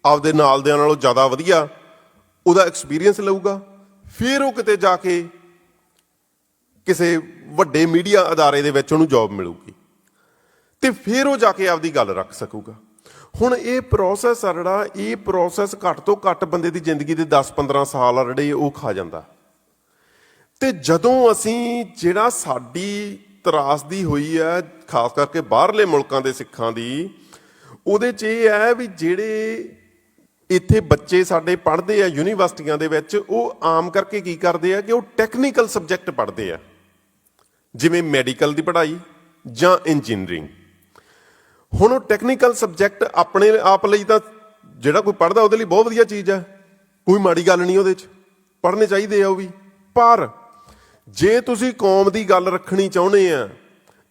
ਆਪਦੇ ਨਾਲ ਦਿਆਂ ਨਾਲੋਂ ਜ਼ਿਆਦਾ ਵਧੀਆ ਉਹਦਾ ਐਕਸਪੀਰੀਅੰਸ ਲਊਗਾ, ਫਿਰ ਉਹ ਕਿਤੇ ਜਾ ਕੇ ਕਿਸੇ ਵੱਡੇ ਮੀਡੀਆ ਅਦਾਰੇ ਦੇ ਵਿੱਚ ਉਹਨੂੰ ਜੌਬ ਮਿਲੂਗੀ ਤੇ ਫਿਰ ਉਹ ਜਾ ਕੇ ਆਪਦੀ ਗੱਲ ਰੱਖ ਸਕੂਗਾ। ਹੁਣ ਇਹ ਪ੍ਰੋਸੈਸ ਆ ਜਿਹੜਾ, ਇਹ ਪ੍ਰੋਸੈਸ ਘੱਟ ਤੋਂ ਘੱਟ ਬੰਦੇ ਦੀ ਜ਼ਿੰਦਗੀ ਦੇ 10-15 ਸਾਲ ਆ ਜਿਹੜੇ ਉਹ ਖਾ ਜਾਂਦਾ। ਤੇ ਜਦੋਂ ਅਸੀਂ ਜਿਹੜਾ ਸਾਡੀ ਤਰਾਸਦੀ ਹੋਈ ਹੈ, ਖਾਸ ਕਰਕੇ ਬਾਹਰਲੇ ਮੁਲਕਾਂ ਦੇ ਸਿੱਖਾਂ ਦੀ, ਉਹਦੇ 'ਚ ਇਹ ਹੈ ਵੀ ਜਿਹੜੇ ਇੱਥੇ ਬੱਚੇ ਸਾਡੇ ਪੜ੍ਹਦੇ ਆ ਯੂਨੀਵਰਸਿਟੀਆਂ ਦੇ ਵਿੱਚ, ਉਹ ਆਮ ਕਰਕੇ ਕੀ ਕਰਦੇ ਆ ਕਿ ਉਹ ਟੈਕਨੀਕਲ ਸਬਜੈਕਟ ਪੜ੍ਹਦੇ ਆ, ਜਿਵੇਂ ਮੈਡੀਕਲ ਦੀ ਪੜ੍ਹਾਈ ਜਾਂ ਇੰਜੀਨੀਅਰਿੰਗ। ਹੁਣ ਉਹ ਟੈਕਨੀਕਲ ਸਬਜੈਕਟ ਆਪਣੇ ਆਪ ਲਈ ਤਾਂ ਜਿਹੜਾ ਕੋਈ ਪੜ੍ਹਦਾ ਉਹਦੇ ਲਈ ਬਹੁਤ ਵਧੀਆ ਚੀਜ਼ ਹੈ, ਕੋਈ ਮਾੜੀ ਗੱਲ ਨਹੀਂ ਉਹਦੇ 'ਚ, ਪੜ੍ਹਨੇ ਚਾਹੀਦੇ ਆ ਉਹ ਵੀ। ਪਰ ਜੇ ਤੁਸੀਂ ਕੌਮ ਦੀ ਗੱਲ ਰੱਖਣੀ ਚਾਹੁੰਦੇ ਆ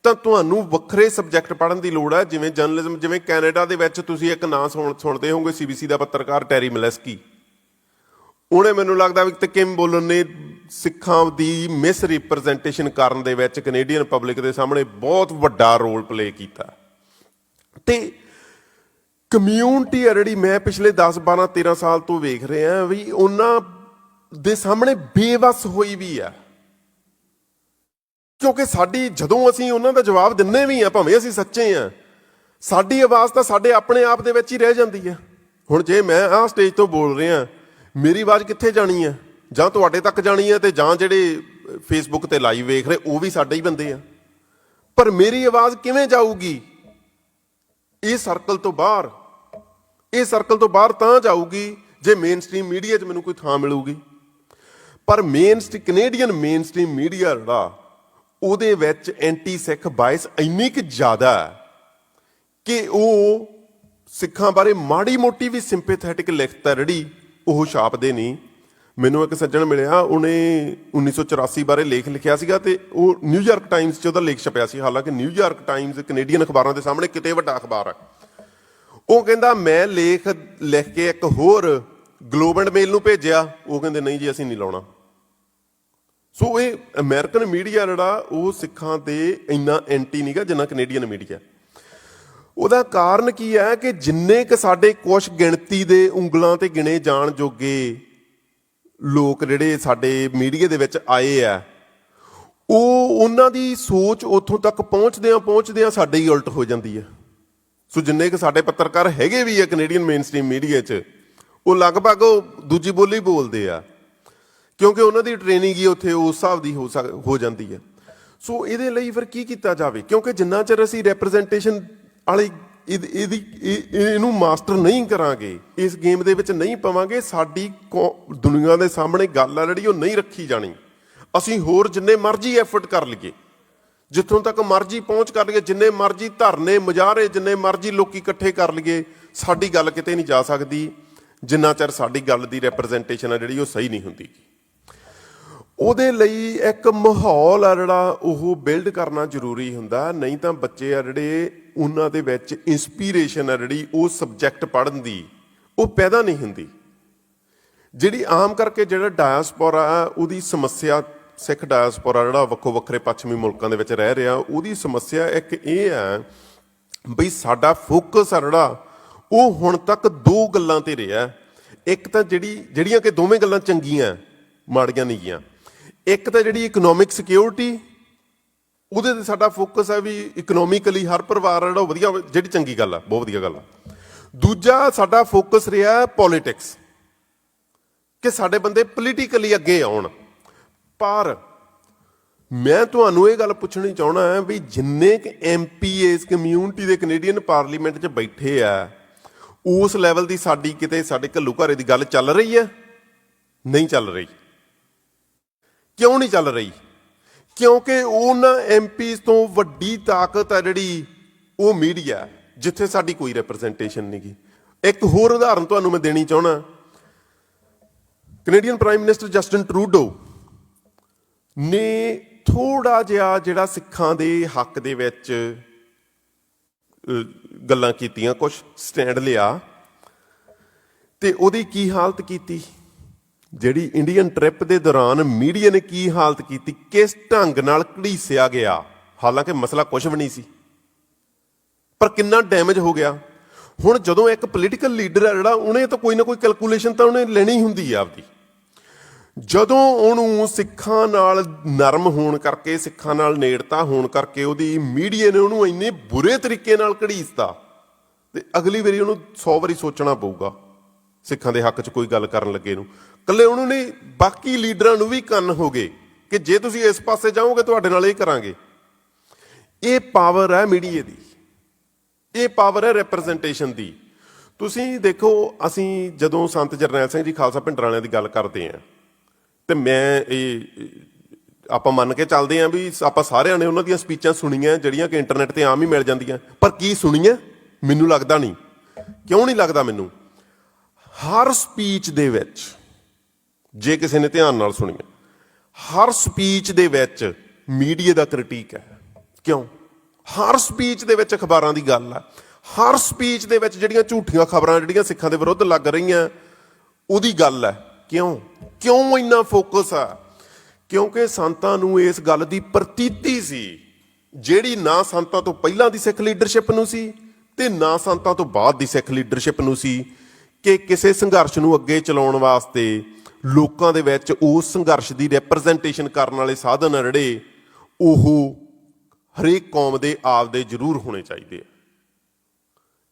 ਤਾਂ ਤੁਹਾਨੂੰ ਵੱਖਰੇ ਸਬਜੈਕਟ ਪੜ੍ਹਨ ਦੀ ਲੋੜ ਹੈ, ਜਿਵੇਂ ਜਰਨਲਿਜ਼ਮ। ਜਿਵੇਂ ਕੈਨੇਡਾ ਦੇ ਵਿੱਚ ਤੁਸੀਂ ਇੱਕ ਨਾਂ ਸੁਣਦੇ ਹੋਵੋਗੇ, CBC ਦਾ ਪੱਤਰਕਾਰ ਟੈਰੀ ਮਿਲੈਸਕੀ। ਉਹਨੇ ਮੈਨੂੰ ਲੱਗਦਾ ਵੀ ਕਿਮ ਬੋਲਨ ਨੇ ਸਿੱਖਾਂ ਦੀ ਮਿਸ ਰਿਪਰਜ਼ੈਂਟੇਸ਼ਨ ਕਰਨ ਦੇ ਵਿੱਚ ਕੈਨੇਡੀਅਨ ਪਬਲਿਕ ਦੇ ਸਾਹਮਣੇ ਬਹੁਤ ਵੱਡਾ ਰੋਲ ਪਲੇ ਕੀਤਾ। ਤੇ ਕਮਿਊਨਿਟੀ ਆ ਜਿਹੜੀ ਮੈਂ ਪਿਛਲੇ 10 12 13 ਸਾਲ ਤੋਂ ਵੇਖ ਰਿਹਾ ਵੀ ਉਹਨਾਂ ਦੇ ਸਾਹਮਣੇ ਬੇਵੱਸ ਹੋਈ ਵੀ ਆ, ਕਿਉਂਕਿ ਸਾਡੀ ਜਦੋਂ ਅਸੀਂ ਉਹਨਾਂ ਦਾ ਜਵਾਬ ਦਿੰਦੇ ਵੀ ਆ, ਭਾਵੇਂ ਅਸੀਂ ਸੱਚੇ ਆ, ਸਾਡੀ ਆਵਾਜ਼ ਤਾਂ ਸਾਡੇ ਆਪਣੇ ਆਪ ਦੇ ਵਿੱਚ ਹੀ ਰਹਿ ਜਾਂਦੀ ਆ। ਹੁਣ ਜੇ ਮੈਂ ਆਹ ਸਟੇਜ ਤੋਂ ਬੋਲ ਰਿਹਾ, ਮੇਰੀ ਆਵਾਜ਼ ਕਿੱਥੇ ਜਾਣੀ ਆ? ਜਾਂ ਤੁਹਾਡੇ ਤੱਕ ਜਾਣੀ ਆ, ਤੇ ਜਾਂ ਜਿਹੜੇ ਫੇਸਬੁੱਕ ਤੇ ਲਾਈਵ ਵੇਖ ਰਹੇ ਉਹ ਵੀ ਸਾਡੇ ਹੀ ਬੰਦੇ ਆ। ਪਰ ਮੇਰੀ ਆਵਾਜ਼ ਕਿਵੇਂ ਜਾਊਗੀ ਇਹ ਸਰਕਲ ਤੋਂ ਬਾਹਰ? ਇਹ ਸਰਕਲ ਤੋਂ ਬਾਹਰ ਤਾਂ ਜਾਊਗੀ ਜੇ ਮੇਨ ਸਟ੍ਰੀਮ ਮੀਡੀਆ 'ਚ ਮੈਨੂੰ ਕੋਈ ਥਾਂ ਮਿਲੂਗੀ। ਪਰ ਕੈਨੇਡੀਅਨ ਮੇਨ ਸਟ੍ਰੀਮ ਮੀਡੀਆ ਜਿਹੜਾ, ਉਹਦੇ ਵਿੱਚ ਐਂਟੀ ਸਿੱਖ ਬਾਇਸ ਇੰਨੀ ਕੁ ਜ਼ਿਆਦਾ ਕਿ ਉਹ ਸਿੱਖਾਂ ਬਾਰੇ ਮਾੜੀ ਮੋਟੀ ਵੀ ਸਿੰਪੈਥੈਟਿਕ ਲਿਖਤ ਹੈ ਜਿਹੜੀ ਉਹ ਛਾਪਦੇ ਨਹੀਂ। ਮੈਨੂੰ ਇੱਕ ਸੱਜਣ ਮਿਲਿਆ, ਉਹਨੇ 1984 ਬਾਰੇ ਲੇਖ ਲਿਖਿਆ ਸੀਗਾ, ਤੇ ਉਹ ਨਿਊਯਾਰਕ ਟਾਈਮਸ 'ਚ ਉਹਦਾ ਲੇਖ ਛਪਿਆ ਸੀ। ਹਾਲਾਂਕਿ ਨਿਊਯਾਰਕ ਟਾਈਮਸ ਕੈਨੇਡੀਅਨ ਅਖਬਾਰਾਂ ਦੇ ਸਾਹਮਣੇ ਕਿਤੇ ਵੱਡਾ ਅਖਬਾਰ ਹੈ। ਉਹ ਕਹਿੰਦਾ ਮੈਂ ਲੇਖ ਲਿਖ ਕੇ ਇੱਕ ਹੋਰ ਗਲੋਬ ਐਂਡ ਮੇਲ ਨੂੰ ਭੇਜਿਆ, ਉਹ ਕਹਿੰਦੇ ਨਹੀਂ ਜੀ ਅਸੀਂ ਨਹੀਂ ਲਾਉਣਾ। ਸੋ ਇਹ ਅਮਰੀਕਨ ਮੀਡੀਆ ਜਿਹੜਾ ਉਹ ਸਿੱਖਾਂ ਤੇ ਇੰਨਾ ਐਂਟੀ ਨਹੀਂ ਗਾ ਜਿੰਨਾ ਕੈਨੇਡੀਅਨ ਮੀਡੀਆ। ਉਹਦਾ ਕਾਰਨ ਕੀ ਹੈ ਕਿ ਜਿੰਨੇ ਕੁ ਸਾਡੇ ਕੁਛ ਗਿਣਤੀ ਦੇ ਉਂਗਲਾਂ ਤੇ ਗਿਣੇ ਜਾਣ ਜੋਗੇ ਲੋਕ ਜਿਹੜੇ ਸਾਡੇ ਮੀਡੀਆ ਦੇ ਵਿੱਚ ਆਏ ਆ, ਉਹਨਾਂ ਦੀ ਸੋਚ ਉੱਥੋਂ ਤੱਕ ਪਹੁੰਚਦਿਆਂ ਸਾਡੇ ਹੀ ਉਲਟ ਹੋ ਜਾਂਦੀ ਹੈ। ਸੋ ਜਿੰਨੇ ਕੁ ਸਾਡੇ ਪੱਤਰਕਾਰ ਹੈਗੇ ਵੀ ਆ ਕੈਨੇਡੀਅਨ ਮੇਨ ਸਟ੍ਰੀਮ ਮੀਡੀਆ 'ਚ, ਉਹ ਲਗਭਗ ਉਹ ਦੂਜੀ ਬੋਲੀ ਬੋਲਦੇ ਆ, ਕਿਉਂਕਿ ਉਹਨਾਂ ਦੀ ਟ੍ਰੇਨਿੰਗ ਹੀ ਉੱਥੇ ਉਸ ਹਿਸਾਬ ਦੀ ਹੋ ਜਾਂਦੀ ਹੈ। ਸੋ ਇਹਦੇ ਲਈ ਫਿਰ ਕੀ ਕੀਤਾ ਜਾਵੇ? ਕਿਉਂਕਿ ਜਿੰਨਾ ਚਿਰ ਅਸੀਂ ਰੈਪਰਜ਼ੈਂਟੇਸ਼ਨ ਵਾਲੀ ਇਹਨੂੰ ਮਾਸਟਰ ਨਹੀਂ ਕਰਾਂਗੇ, ਇਸ ਗੇਮ ਦੇ ਵਿੱਚ ਨਹੀਂ ਪਵਾਂਗੇ, ਸਾਡੀ ਦੁਨੀਆ ਦੇ ਸਾਹਮਣੇ ਗੱਲ ਆ ਜਿਹੜੀ ਉਹ ਨਹੀਂ ਰੱਖੀ ਜਾਣੀ। ਅਸੀਂ ਹੋਰ ਜਿੰਨੇ ਮਰਜ਼ੀ ਐਫਰਟ ਕਰ ਲਈਏ, ਜਿੱਥੋਂ ਤੱਕ ਮਰਜ਼ੀ ਪਹੁੰਚ ਕਰ ਲਈਏ, ਜਿੰਨੇ ਮਰਜ਼ੀ ਧਰਨੇ ਮੁਜ਼ਾਹਰੇ ਜਿੰਨੇ ਮਰਜ਼ੀ ਲੋਕੀ ਇਕੱਠੇ ਕਰ ਲਈਏ, ਸਾਡੀ ਗੱਲ ਕਿਤੇ ਨਹੀਂ ਜਾ ਸਕਦੀ ਜਿੰਨਾ ਚਿਰ ਸਾਡੀ ਗੱਲ ਦੀ ਰੈਪਰਜ਼ੈਂਟੇਸ਼ਨ ਆ ਜਿਹੜੀ ਉਹ ਸਹੀ ਨਹੀਂ ਹੁੰਦੀ। ਉਹਦੇ ਲਈ ਇੱਕ ਮਾਹੌਲ ਆ ਜਿਹੜਾ ਉਹ ਬਿਲਡ ਕਰਨਾ ਜ਼ਰੂਰੀ ਹੁੰਦਾ, ਨਹੀਂ ਤਾਂ ਬੱਚੇ ਆ ਜਿਹੜੇ ਉਹਨਾਂ ਦੇ ਵਿੱਚ ਇੰਸਪੀਰੇਸ਼ਨ ਆ ਜਿਹੜੀ ਉਹ ਸਬਜੈਕਟ ਪੜ੍ਹਨ ਦੀ ਉਹ ਪੈਦਾ ਨਹੀਂ ਹੁੰਦੀ। ਜਿਹੜੀ ਆਮ ਕਰਕੇ ਜਿਹੜਾ ਡਾਇਸਪੋਰਾ ਆ ਉਹਦੀ ਸਮੱਸਿਆ, ਸਿੱਖ ਡਾਇਸਪੋਰਾ ਜਿਹੜਾ ਵੱਖੋ ਵੱਖਰੇ ਪੱਛਮੀ ਮੁਲਕਾਂ ਦੇ ਵਿੱਚ ਰਹਿ ਰਿਹਾ, ਉਹਦੀ ਸਮੱਸਿਆ ਇੱਕ ਇਹ ਹੈ ਬਈ ਸਾਡਾ ਫੋਕਸ ਆ ਜਿਹੜਾ ਉਹ ਹੁਣ ਤੱਕ ਦੋ ਗੱਲਾਂ ਤੇ ਰਿਹਾ। ਇੱਕ ਤਾਂ ਜਿਹੜੀਆਂ ਕਿ ਦੋਵੇਂ ਗੱਲਾਂ ਚੰਗੀਆਂ ਮਾੜੀਆਂ ਨਹੀਂ ਗੀਆਂ। ਇੱਕ ਤਾਂ ਜਿਹੜੀ ਇਕਨੋਮਿਕ ਸਿਕਿਉਰਿਟੀ, ਉਹਦੇ ਤੇ ਸਾਡਾ ਫੋਕਸ ਹੈ ਵੀ ਇਕਨੋਮਿਕਲੀ ਹਰ ਪਰਿਵਾਰ ਜਿਹੜਾ ਵਧੀਆ, ਜਿਹੜੀ ਚੰਗੀ ਗੱਲ ਆ, ਬਹੁਤ ਵਧੀਆ ਗੱਲ ਆ। ਦੂਜਾ ਸਾਡਾ ਫੋਕਸ ਰਿਹਾ ਪੋਲੀਟਿਕਸ, ਕਿ ਸਾਡੇ ਬੰਦੇ ਪੋਲੀਟੀਕਲੀ ਅੱਗੇ ਆਉਣ। ਪਰ ਮੈਂ ਤੁਹਾਨੂੰ ਇਹ ਗੱਲ ਪੁੱਛਣੀ ਚਾਹੁੰਦਾ ਵੀ ਜਿੰਨੇ ਕੁ MP ਇਸ ਕਮਿਊਨਿਟੀ ਦੇ ਕੈਨੇਡੀਅਨ ਪਾਰਲੀਮੈਂਟ 'ਚ ਬੈਠੇ ਆ, ਉਸ ਲੈਵਲ ਦੀ ਸਾਡੀ ਕਿਤੇ ਸਾਡੇ ਘੱਲੂ ਘਾਰੇ ਦੀ ਗੱਲ ਚੱਲ ਰਹੀ ਹੈ? ਨਹੀਂ ਚੱਲ ਰਹੀ। ਕਿਉਂ ਨਹੀਂ ਚੱਲ ਰਹੀ? ਕਿਉਂਕਿ ਉਹਨਾਂ MPs ਤੋਂ ਵੱਡੀ ਤਾਕਤ ਹੈ ਜਿਹੜੀ ਉਹ ਮੀਡੀਆ, ਜਿੱਥੇ ਸਾਡੀ ਕੋਈ ਰੈਪਰਜ਼ੈਂਟੇਸ਼ਨ ਨਹੀਂ ਗੀ। ਇੱਕ ਹੋਰ ਉਦਾਹਰਨ ਤੁਹਾਨੂੰ ਮੈਂ ਦੇਣੀ ਚਾਹੁੰਦਾ। Canadian prime minister Justin Trudeau ਨੇ ਥੋੜਾ ਜਿਹਾ ਜਿਹੜਾ ਸਿੱਖਾਂ ਦੇ ਹੱਕ ਦੇ ਵਿੱਚ ਗੱਲਾਂ ਕੀਤੀਆਂ, ਕੁਛ ਸਟੈਂਡ ਲਿਆ, ਤੇ ਉਹਦੀ ਕੀ ਹਾਲਤ ਕੀਤੀ? ਜਿਹੜੀ ਇੰਡੀਅਨ ਟ੍ਰਿਪ ਦੇ ਦੌਰਾਨ ਮੀਡੀਆ ਨੇ ਕੀ ਹਾਲਤ ਕੀਤੀ, ਕਿਸ ਢੰਗ ਨਾਲ ਘੜੀਸਿਆ ਗਿਆ। ਹਾਲਾਂਕਿ ਮਸਲਾ ਕੁਛ ਵੀ ਨਹੀਂ ਸੀ, ਪਰ ਕਿੰਨਾ ਡੈਮੇਜ ਹੋ ਗਿਆ। ਹੁਣ ਜਦੋਂ ਇੱਕ ਪੋਲੀਟੀਕਲ ਲੀਡਰ ਹੈ ਜਿਹੜਾ, ਉਹਨੇ ਤਾਂ ਕੋਈ ਨਾ ਕੋਈ ਕੈਲਕੂਲੇਸ਼ਨ ਤਾਂ ਉਹਨੇ ਲੈਣੀ ਹੁੰਦੀ ਆ ਆਪਦੀ। ਜਦੋਂ ਉਹਨੂੰ ਸਿੱਖਾਂ ਨਾਲ ਨਰਮ ਹੋਣ ਕਰਕੇ, ਸਿੱਖਾਂ ਨਾਲ ਨੇੜਤਾ ਹੋਣ ਕਰਕੇ ਉਹਦੀ ਮੀਡੀਆ ਨੇ ਉਹਨੂੰ ਇੰਨੇ ਬੁਰੇ ਤਰੀਕੇ ਨਾਲ ਘੜੀਸਤਾ, ਤੇ ਅਗਲੀ ਵਾਰੀ ਉਹਨੂੰ 100 ਵਾਰੀ ਸੋਚਣਾ ਪਊਗਾ ਸਿੱਖਾਂ ਦੇ ਹੱਕ 'ਚ ਕੋਈ ਗੱਲ ਕਰਨ ਲੱਗੇ ਨੂੰ। ਇਕੱਲੇ ਉਹਨੂੰ ਨਹੀਂ, ਬਾਕੀ ਲੀਡਰਾਂ ਨੂੰ ਵੀ ਕੰਨ ਹੋ ਗਏ ਕਿ ਜੇ ਤੁਸੀਂ ਇਸ ਪਾਸੇ ਜਾਓਗੇ ਤੁਹਾਡੇ ਨਾਲ ਇਹ ਕਰਾਂਗੇ। ਇਹ ਪਾਵਰ ਹੈ ਮੀਡੀਆ ਦੀ, ਇਹ ਪਾਵਰ ਹੈ ਰੈਪਰਜ਼ੈਂਟੇਸ਼ਨ ਦੀ। ਤੁਸੀਂ ਦੇਖੋ, ਅਸੀਂ ਜਦੋਂ ਸੰਤ ਜਰਨੈਲ ਸਿੰਘ ਜੀ ਖਾਲਸਾ ਭਿੰਡਰਾਂ ਵਾਲਿਆਂ ਦੀ ਗੱਲ ਕਰਦੇ ਹਾਂ, ਤੇ ਮੈਂ ਆਪਾਂ ਮੰਨ ਕੇ ਚੱਲਦੇ ਹਾਂ ਵੀ ਆਪਾਂ ਸਾਰਿਆਂ ਨੇ ਉਹਨਾਂ ਦੀਆਂ ਸਪੀਚਾਂ ਸੁਣੀਆਂ ਜਿਹੜੀਆਂ ਕਿ ਇੰਟਰਨੈਟ ਤੇ ਆਮ ਹੀ ਮਿਲ ਜਾਂਦੀਆਂ, ਪਰ ਕੀ ਸੁਣੀਆਂ? ਮੈਨੂੰ ਲੱਗਦਾ ਨਹੀਂ। ਕਿਉਂ ਨਹੀਂ ਲੱਗਦਾ ਮੈਨੂੰ? ਹਰ ਸਪੀਚ ਦੇ ਵਿੱਚ, ਜੇ ਕਿਸੇ ਨੇ ਧਿਆਨ ਨਾਲ ਸੁਣੀਆਂ, ਹਰ ਸਪੀਚ ਦੇ ਵਿੱਚ ਮੀਡੀਆ ਦਾ ਕ੍ਰਿਟੀਕ ਹੈ। ਕਿਉਂ? ਹਰ ਸਪੀਚ ਦੇ ਵਿੱਚ ਅਖਬਾਰਾਂ ਦੀ ਗੱਲ ਹੈ, ਹਰ ਸਪੀਚ ਦੇ ਵਿੱਚ ਜਿਹੜੀਆਂ ਝੂਠੀਆਂ ਖਬਰਾਂ ਜਿਹੜੀਆਂ ਸਿੱਖਾਂ ਦੇ ਵਿਰੁੱਧ ਲੱਗ ਰਹੀਆਂ ਉਹਦੀ ਗੱਲ ਹੈ। ਕਿਉਂ ਇੰਨਾ ਫੋਕਸ ਆ? ਕਿਉਂਕਿ ਸੰਤਾਂ ਨੂੰ ਇਸ ਗੱਲ ਦੀ ਪ੍ਰਤੀਤੀ ਸੀ, ਜਿਹੜੀ ਨਾ ਸੰਤਾਂ ਤੋਂ ਪਹਿਲਾਂ ਦੀ ਸਿੱਖ ਲੀਡਰਸ਼ਿਪ ਨੂੰ ਸੀ ਤੇ ਨਾ ਸੰਤਾਂ ਤੋਂ ਬਾਅਦ ਦੀ ਸਿੱਖ ਲੀਡਰਸ਼ਿਪ ਨੂੰ ਸੀ, ਕਿ ਕਿਸੇ ਸੰਘਰਸ਼ ਨੂੰ ਅੱਗੇ ਚਲਾਉਣ ਵਾਸਤੇ ਲੋਕਾਂ ਦੇ ਵਿੱਚ ਉਸ ਸੰਘਰਸ਼ ਦੀ ਰਿਪਰੈਜ਼ੈਂਟੇਸ਼ਨ ਕਰਨ ਵਾਲੇ ਸਾਧਨ ਆ ਜਿਹੜੇ, ਉਹ ਹਰੇਕ ਕੌਮ ਦੇ ਆਪਦੇ ਜ਼ਰੂਰ ਹੋਣੇ ਚਾਹੀਦੇ ਆ।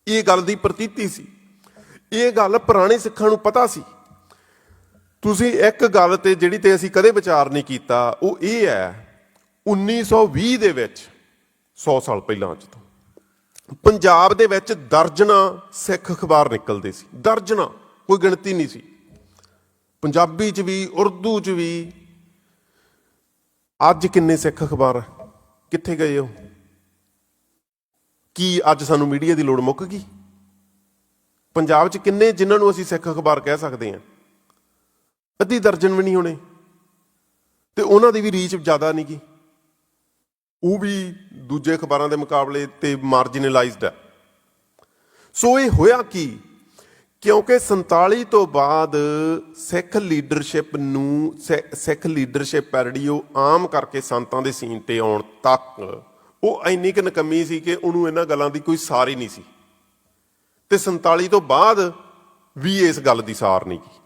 ਇਹ ਗੱਲ ਦੀ ਪ੍ਰਤੀਤੀ ਸੀ, ਇਹ ਗੱਲ ਪੁਰਾਣੇ ਸਿੱਖਾਂ ਨੂੰ ਪਤਾ ਸੀ। ਤੁਸੀਂ ਇੱਕ ਗੱਲ ਤੇ ਜਿਹੜੀ ਤੇ ਅਸੀਂ ਕਦੇ ਵਿਚਾਰ ਨਹੀਂ ਕੀਤਾ, ਉਹ ਇਹ ਹੈ 1920 ਦੇ ਵਿੱਚ, 100 ਸਾਲ ਪਹਿਲਾਂ ਅੱਜ ਤੋਂ, ਪੰਜਾਬ ਦੇ ਵਿੱਚ ਦਰਜਨਾਂ ਸਿੱਖ ਅਖਬਾਰ ਨਿਕਲਦੇ ਸੀ। ਦਰਜਨਾਂ, ਕੋਈ ਗਿਣਤੀ ਨਹੀਂ ਸੀ, ਪੰਜਾਬੀ 'ਚ ਵੀ, ਉਰਦੂ 'ਚ ਵੀ। ਅੱਜ ਕਿੰਨੇ ਸਿੱਖ ਅਖਬਾਰ? ਕਿੱਥੇ ਗਏ ਉਹ? ਕੀ ਅੱਜ ਸਾਨੂੰ ਮੀਡੀਆ ਦੀ ਲੋੜ ਮੁੱਕ ਗਈ? ਪੰਜਾਬ 'ਚ ਕਿੰਨੇ ਜਿਨ੍ਹਾਂ ਨੂੰ ਅਸੀਂ ਸਿੱਖ ਅਖਬਾਰ ਕਹਿ ਸਕਦੇ ਹਾਂ? ਅੱਧੀ ਦਰਜਨ ਵੀ ਨਹੀਂ ਹੋਣੇ, ਤੇ ਉਹਨਾਂ ਦੀ ਵੀ ਰੀਚ ਜ਼ਿਆਦਾ ਨਹੀਂ ਗੀ, ਉਹ ਵੀ ਦੂਜੇ ਅਖਬਾਰਾਂ ਦੇ ਮੁਕਾਬਲੇ ਤੇ ਮਾਰਜੀਨਲਾਈਜ਼ਡ ਹੈ। ਸੋ ਇਹ ਹੋਇਆ ਕੀ? ਕਿਉਂਕਿ 47 ਤੋਂ ਬਾਅਦ ਸਿੱਖ ਲੀਡਰਸ਼ਿਪ ਨੂੰ, ਸਿੱਖ ਲੀਡਰਸ਼ਿਪ ਹੈ ਜਿਹੜੀ, ਉਹ ਆਮ ਕਰਕੇ ਸੰਤਾਂ ਦੇ ਸੀਨ ਤੇ ਆਉਣ ਤੱਕ ਉਹ ਇੰਨੀ ਕੁ ਨਕੰਮੀ ਸੀ ਕਿ ਉਹਨੂੰ ਇਹਨਾਂ ਗੱਲਾਂ ਦੀ ਕੋਈ ਸਾਰ ਹੀ ਨਹੀਂ ਸੀ, ਤੇ 47 ਤੋਂ ਬਾਅਦ ਵੀ ਇਸ ਗੱਲ ਦੀ ਸਾਰ ਨਹੀਂ ਗੀ।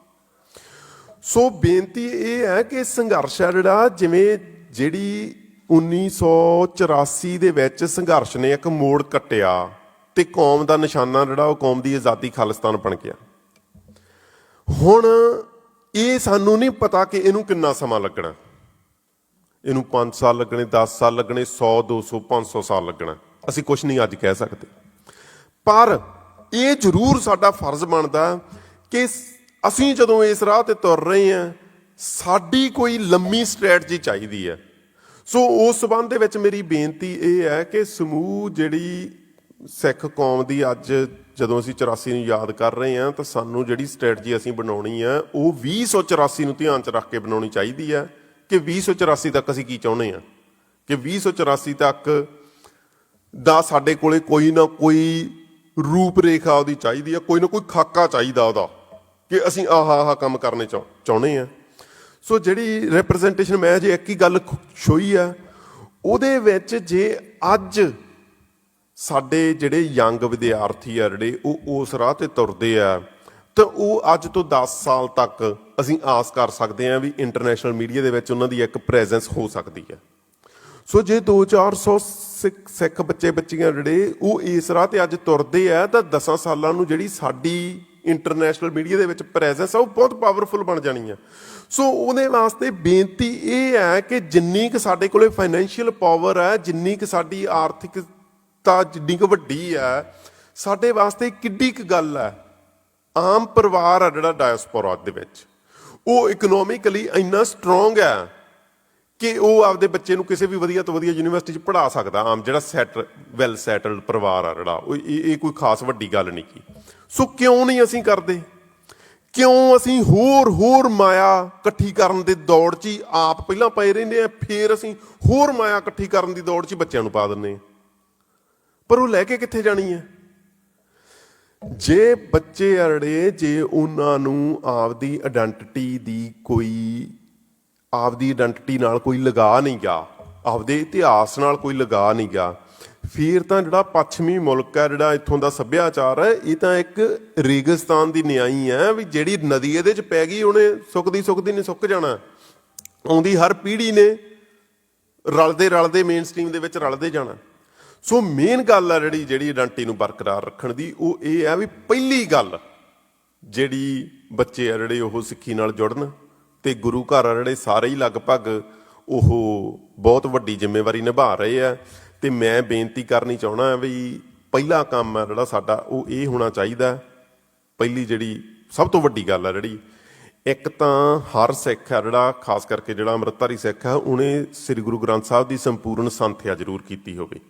ਸੋ ਬੇਨਤੀ ਇਹ ਹੈ ਕਿ ਸੰਘਰਸ਼ ਹੈ ਜਿਹੜਾ, ਜਿਵੇਂ ਜਿਹੜੀ 1984 ਦੇ ਵਿੱਚ ਸੰਘਰਸ਼ ਨੇ ਇੱਕ ਮੋੜ ਕੱਟਿਆ ਤੇ ਕੌਮ ਦਾ ਨਿਸ਼ਾਨਾ ਜਿਹੜਾ ਉਹ ਕੌਮ ਦੀ ਆਜ਼ਾਦੀ ਖਾਲਿਸਤਾਨ ਬਣ ਗਿਆ। ਹੁਣ ਇਹ ਸਾਨੂੰ ਨਹੀਂ ਪਤਾ ਕਿ ਇਹਨੂੰ ਕਿੰਨਾ ਸਮਾਂ ਲੱਗਣਾ, ਇਹਨੂੰ 5 ਸਾਲ ਲੱਗਣੇ, 10 ਸਾਲ ਲੱਗਣੇ, 100, 200, 500 ਸਾਲ ਲੱਗਣਾ, ਅਸੀਂ ਕੁਛ ਨਹੀਂ ਅੱਜ ਕਹਿ ਸਕਦੇ। ਪਰ ਇਹ ਜ਼ਰੂਰ ਸਾਡਾ ਫਰਜ਼ ਬਣਦਾ ਕਿ ਅਸੀਂ ਜਦੋਂ ਇਸ ਰਾਹ ਤੇ ਤੁਰ ਰਹੇ ਹਾਂ, ਸਾਡੀ ਕੋਈ ਲੰਮੀ ਸਟ੍ਰੈਟਜੀ ਚਾਹੀਦੀ ਹੈ। ਸੋ ਉਸ ਸੰਬੰਧ ਦੇ ਵਿੱਚ ਮੇਰੀ ਬੇਨਤੀ ਇਹ ਹੈ ਕਿ ਸਮੂਹ ਜਿਹੜੀ ਸਿੱਖ ਕੌਮ ਦੀ ਅੱਜ ਜਦੋਂ ਅਸੀਂ 84 ਨੂੰ ਯਾਦ ਕਰ ਰਹੇ ਹਾਂ, ਤਾਂ ਸਾਨੂੰ ਜਿਹੜੀ ਸਟ੍ਰੈਟਜੀ ਅਸੀਂ ਬਣਾਉਣੀ ਹੈ ਉਹ 2084 ਨੂੰ ਧਿਆਨ 'ਚ ਰੱਖ ਕੇ ਬਣਾਉਣੀ ਚਾਹੀਦੀ ਹੈ ਕਿ 2084 ਤੱਕ ਅਸੀਂ ਕੀ ਚਾਹੁੰਦੇ ਹਾਂ, ਕਿ 2084 ਤੱਕ ਦਾ ਸਾਡੇ ਕੋਲੇ ਕੋਈ ਨਾ ਕੋਈ ਰੂਪ ਰੇਖਾ ਉਹਦੀ ਚਾਹੀਦੀ ਹੈ, ਕੋਈ ਨਾ ਕੋਈ ਖਾਕਾ ਚਾਹੀਦਾ ਉਹਦਾ, ਕਿ ਅਸੀਂ ਆਹ ਕੰਮ ਕਰਨੇ ਚਾਹੁੰਦੇ ਹਾਂ। ਸੋ ਜਿਹੜੀ ਰਿਪਰੈਜ਼ੈਂਟੇਸ਼ਨ ਮੈਂ ਜੇ ਇੱਕ ਹੀ ਗੱਲ ਛੋਈ ਆ, ਉਹਦੇ ਵਿੱਚ ਜੇ ਅੱਜ ਸਾਡੇ ਜਿਹੜੇ ਯੰਗ ਵਿਦਿਆਰਥੀ ਆ ਜਿਹੜੇ ਉਹ ਉਸ ਰਾਹ ਤੇ ਤੁਰਦੇ ਆ, ਤਾਂ ਉਹ ਅੱਜ ਤੋਂ 10 ਸਾਲ ਤੱਕ ਅਸੀਂ ਆਸ ਕਰ ਸਕਦੇ ਹਾਂ ਵੀ ਇੰਟਰਨੈਸ਼ਨਲ ਮੀਡੀਆ ਦੇ ਵਿੱਚ ਉਹਨਾਂ ਦੀ ਇੱਕ ਪ੍ਰੈਜ਼ੈਂਸ ਹੋ ਸਕਦੀ ਹੈ। ਸੋ ਜੇ 200-400 ਸਿੱਖ ਬੱਚੇ ਬੱਚੀਆਂ ਜਿਹੜੇ ਉਹ ਇਸ ਰਾਹ ਤੇ ਅੱਜ ਤੁਰਦੇ ਆ, ਤਾਂ 10 ਸਾਲਾਂ ਨੂੰ ਜਿਹੜੀ ਸਾਡੀ ਇੰਟਰਨੈਸ਼ਨਲ ਮੀਡੀਆ ਦੇ ਵਿੱਚ ਪ੍ਰੈਜ਼ੈਂਸ ਆ ਉਹ ਬਹੁਤ ਪਾਵਰਫੁਲ ਬਣ ਜਾਣੀ ਆ। ਸੋ ਉਹਦੇ ਵਾਸਤੇ ਬੇਨਤੀ ਇਹ ਹੈ ਕਿ ਜਿੰਨੀ ਕੁ ਸਾਡੇ ਕੋਲੇ ਫਾਈਨੈਂਸ਼ੀਅਲ ਪਾਵਰ ਹੈ, ਜਿੰਨੀ ਕੁ ਸਾਡੀ ਆਰਥਿਕਤਾ ਜਿੰਨੀ ਕੁ ਵੱਡੀ ਹੈ, ਸਾਡੇ ਵਾਸਤੇ ਕਿੱਡੀ ਕੁ ਗੱਲ ਹੈ। ਆਮ ਪਰਿਵਾਰ ਆ ਜਿਹੜਾ ਡਾਇਸਪੋਰਾ ਦੇ ਵਿੱਚ, ਉਹ ਇਕਨੋਮਿਕਲੀ ਇੰਨਾ ਸਟਰੋਂਗ ਹੈ ਕਿ ਉਹ ਆਪਦੇ ਬੱਚੇ ਨੂੰ ਕਿਸੇ ਵੀ ਵਧੀਆ ਤੋਂ ਵਧੀਆ ਯੂਨੀਵਰਸਿਟੀ 'ਚ ਪੜ੍ਹਾ ਸਕਦਾ। ਆਮ ਜਿਹੜਾ ਵੈਲ ਸੈਟਲਡ ਪਰਿਵਾਰ ਆ ਜਿਹੜਾ, ਉਹ ਇਹ ਕੋਈ ਖਾਸ ਵੱਡੀ ਗੱਲ ਨਹੀਂ ਕੀ। ਸੋ ਕਿਉਂ ਨਹੀਂ ਅਸੀਂ ਕਰਦੇ? ਕਿਉਂ ਅਸੀਂ ਹੋਰ ਮਾਇਆ ਇਕੱਠੀ ਕਰਨ ਦੇ ਦੌੜ 'ਚ ਹੀ ਆਪ ਪਹਿਲਾਂ ਪਏ ਰਹਿੰਦੇ ਆ, ਫਿਰ ਅਸੀਂ ਹੋਰ ਮਾਇਆ ਇਕੱਠੀ ਕਰਨ ਦੀ ਦੌੜ 'ਚ ਬੱਚਿਆਂ ਨੂੰ ਪਾ ਦਿੰਦੇ ਹਾਂ। ਪਰ ਉਹ ਲੈ ਕੇ ਕਿੱਥੇ ਜਾਣੀ ਹੈ? ਜੇ ਬੱਚੇ ਅੜੇ, ਜੇ ਉਹਨਾਂ ਨੂੰ ਆਪਦੀ ਆਇਡੈਂਟਿਟੀ ਨਾਲ ਕੋਈ ਲਗਾ ਨਹੀਂ ਗਾ, ਆਪਦੇ ਇਤਿਹਾਸ ਨਾਲ ਕੋਈ ਲਗਾ ਨਹੀਂ ਗਾ, ਫਿਰ ਤਾਂ ਜਿਹੜਾ ਪੱਛਮੀ ਮੁਲਕ ਹੈ, ਜਿਹੜਾ ਇੱਥੋਂ ਦਾ ਸੱਭਿਆਚਾਰ ਹੈ, ਇਹ ਤਾਂ ਇੱਕ ਰੇਗਿਸਤਾਨ ਦੀ ਨਿਆਈ ਹੈ ਵੀ ਜਿਹੜੀ ਨਦੀ ਇਹਦੇ 'ਚ ਪੈ ਗਈ ਉਹਨੇ ਸੁੱਕਦੀ ਨੇ ਸੁੱਕ ਜਾਣਾ। ਆਉਂਦੀ ਹਰ ਪੀੜ੍ਹੀ ਨੇ ਰਲਦੇ ਮੇਨ ਸਟ੍ਰੀਮ ਦੇ ਵਿੱਚ ਰਲਦੇ ਜਾਣਾ। ਸੋ ਮੇਨ ਗੱਲ ਆ ਜਿਹੜੀ ਆਇਡੈਂਟਿਟੀ ਨੂੰ ਬਰਕਰਾਰ ਰੱਖਣ ਦੀ, ਉਹ ਇਹ ਹੈ ਵੀ ਪਹਿਲੀ ਗੱਲ ਜਿਹੜੀ ਬੱਚੇ ਆ ਜਿਹੜੇ ਉਹ ਸਿੱਖੀ ਨਾਲ ਜੁੜਨ, ਤੇ ਗੁਰੂ ਘਰ ਆ ਜਿਹੜੇ ਸਾਰੇ ਹੀ ਲਗਭਗ ਉਹ ਬਹੁਤ ਵੱਡੀ ਜ਼ਿੰਮੇਵਾਰੀ ਨਿਭਾ ਰਹੇ ਆ। ਤੇ ਮੈਂ ਬੇਨਤੀ ਕਰਨੀ ਚਾਹੁੰਦਾ ਵੀ ਪਹਿਲਾ ਕੰਮ ਆ ਜਿਹੜਾ ਸਾਡਾ ਉਹ ਇਹ ਹੋਣਾ ਚਾਹੀਦਾ ਪਹਿਲੀ ਜਿਹੜੀ ਸਭ ਤੋਂ ਵੱਡੀ ਗੱਲ ਆ ਜਿਹੜੀ, ਇੱਕ ਤਾਂ ਹਰ ਸਿੱਖ ਆ ਜਿਹੜਾ, ਖਾਸ ਕਰਕੇ ਜਿਹੜਾ ਅੰਮ੍ਰਿਤਧਾਰੀ ਸਿੱਖ ਆ, ਉਹਨੇ ਸ੍ਰੀ ਗੁਰੂ ਗ੍ਰੰਥ ਸਾਹਿਬ ਦੀ ਸੰਪੂਰਨ ਸੰਥਿਆ ਜ਼ਰੂਰ ਕੀਤੀ ਹੋਵੇ।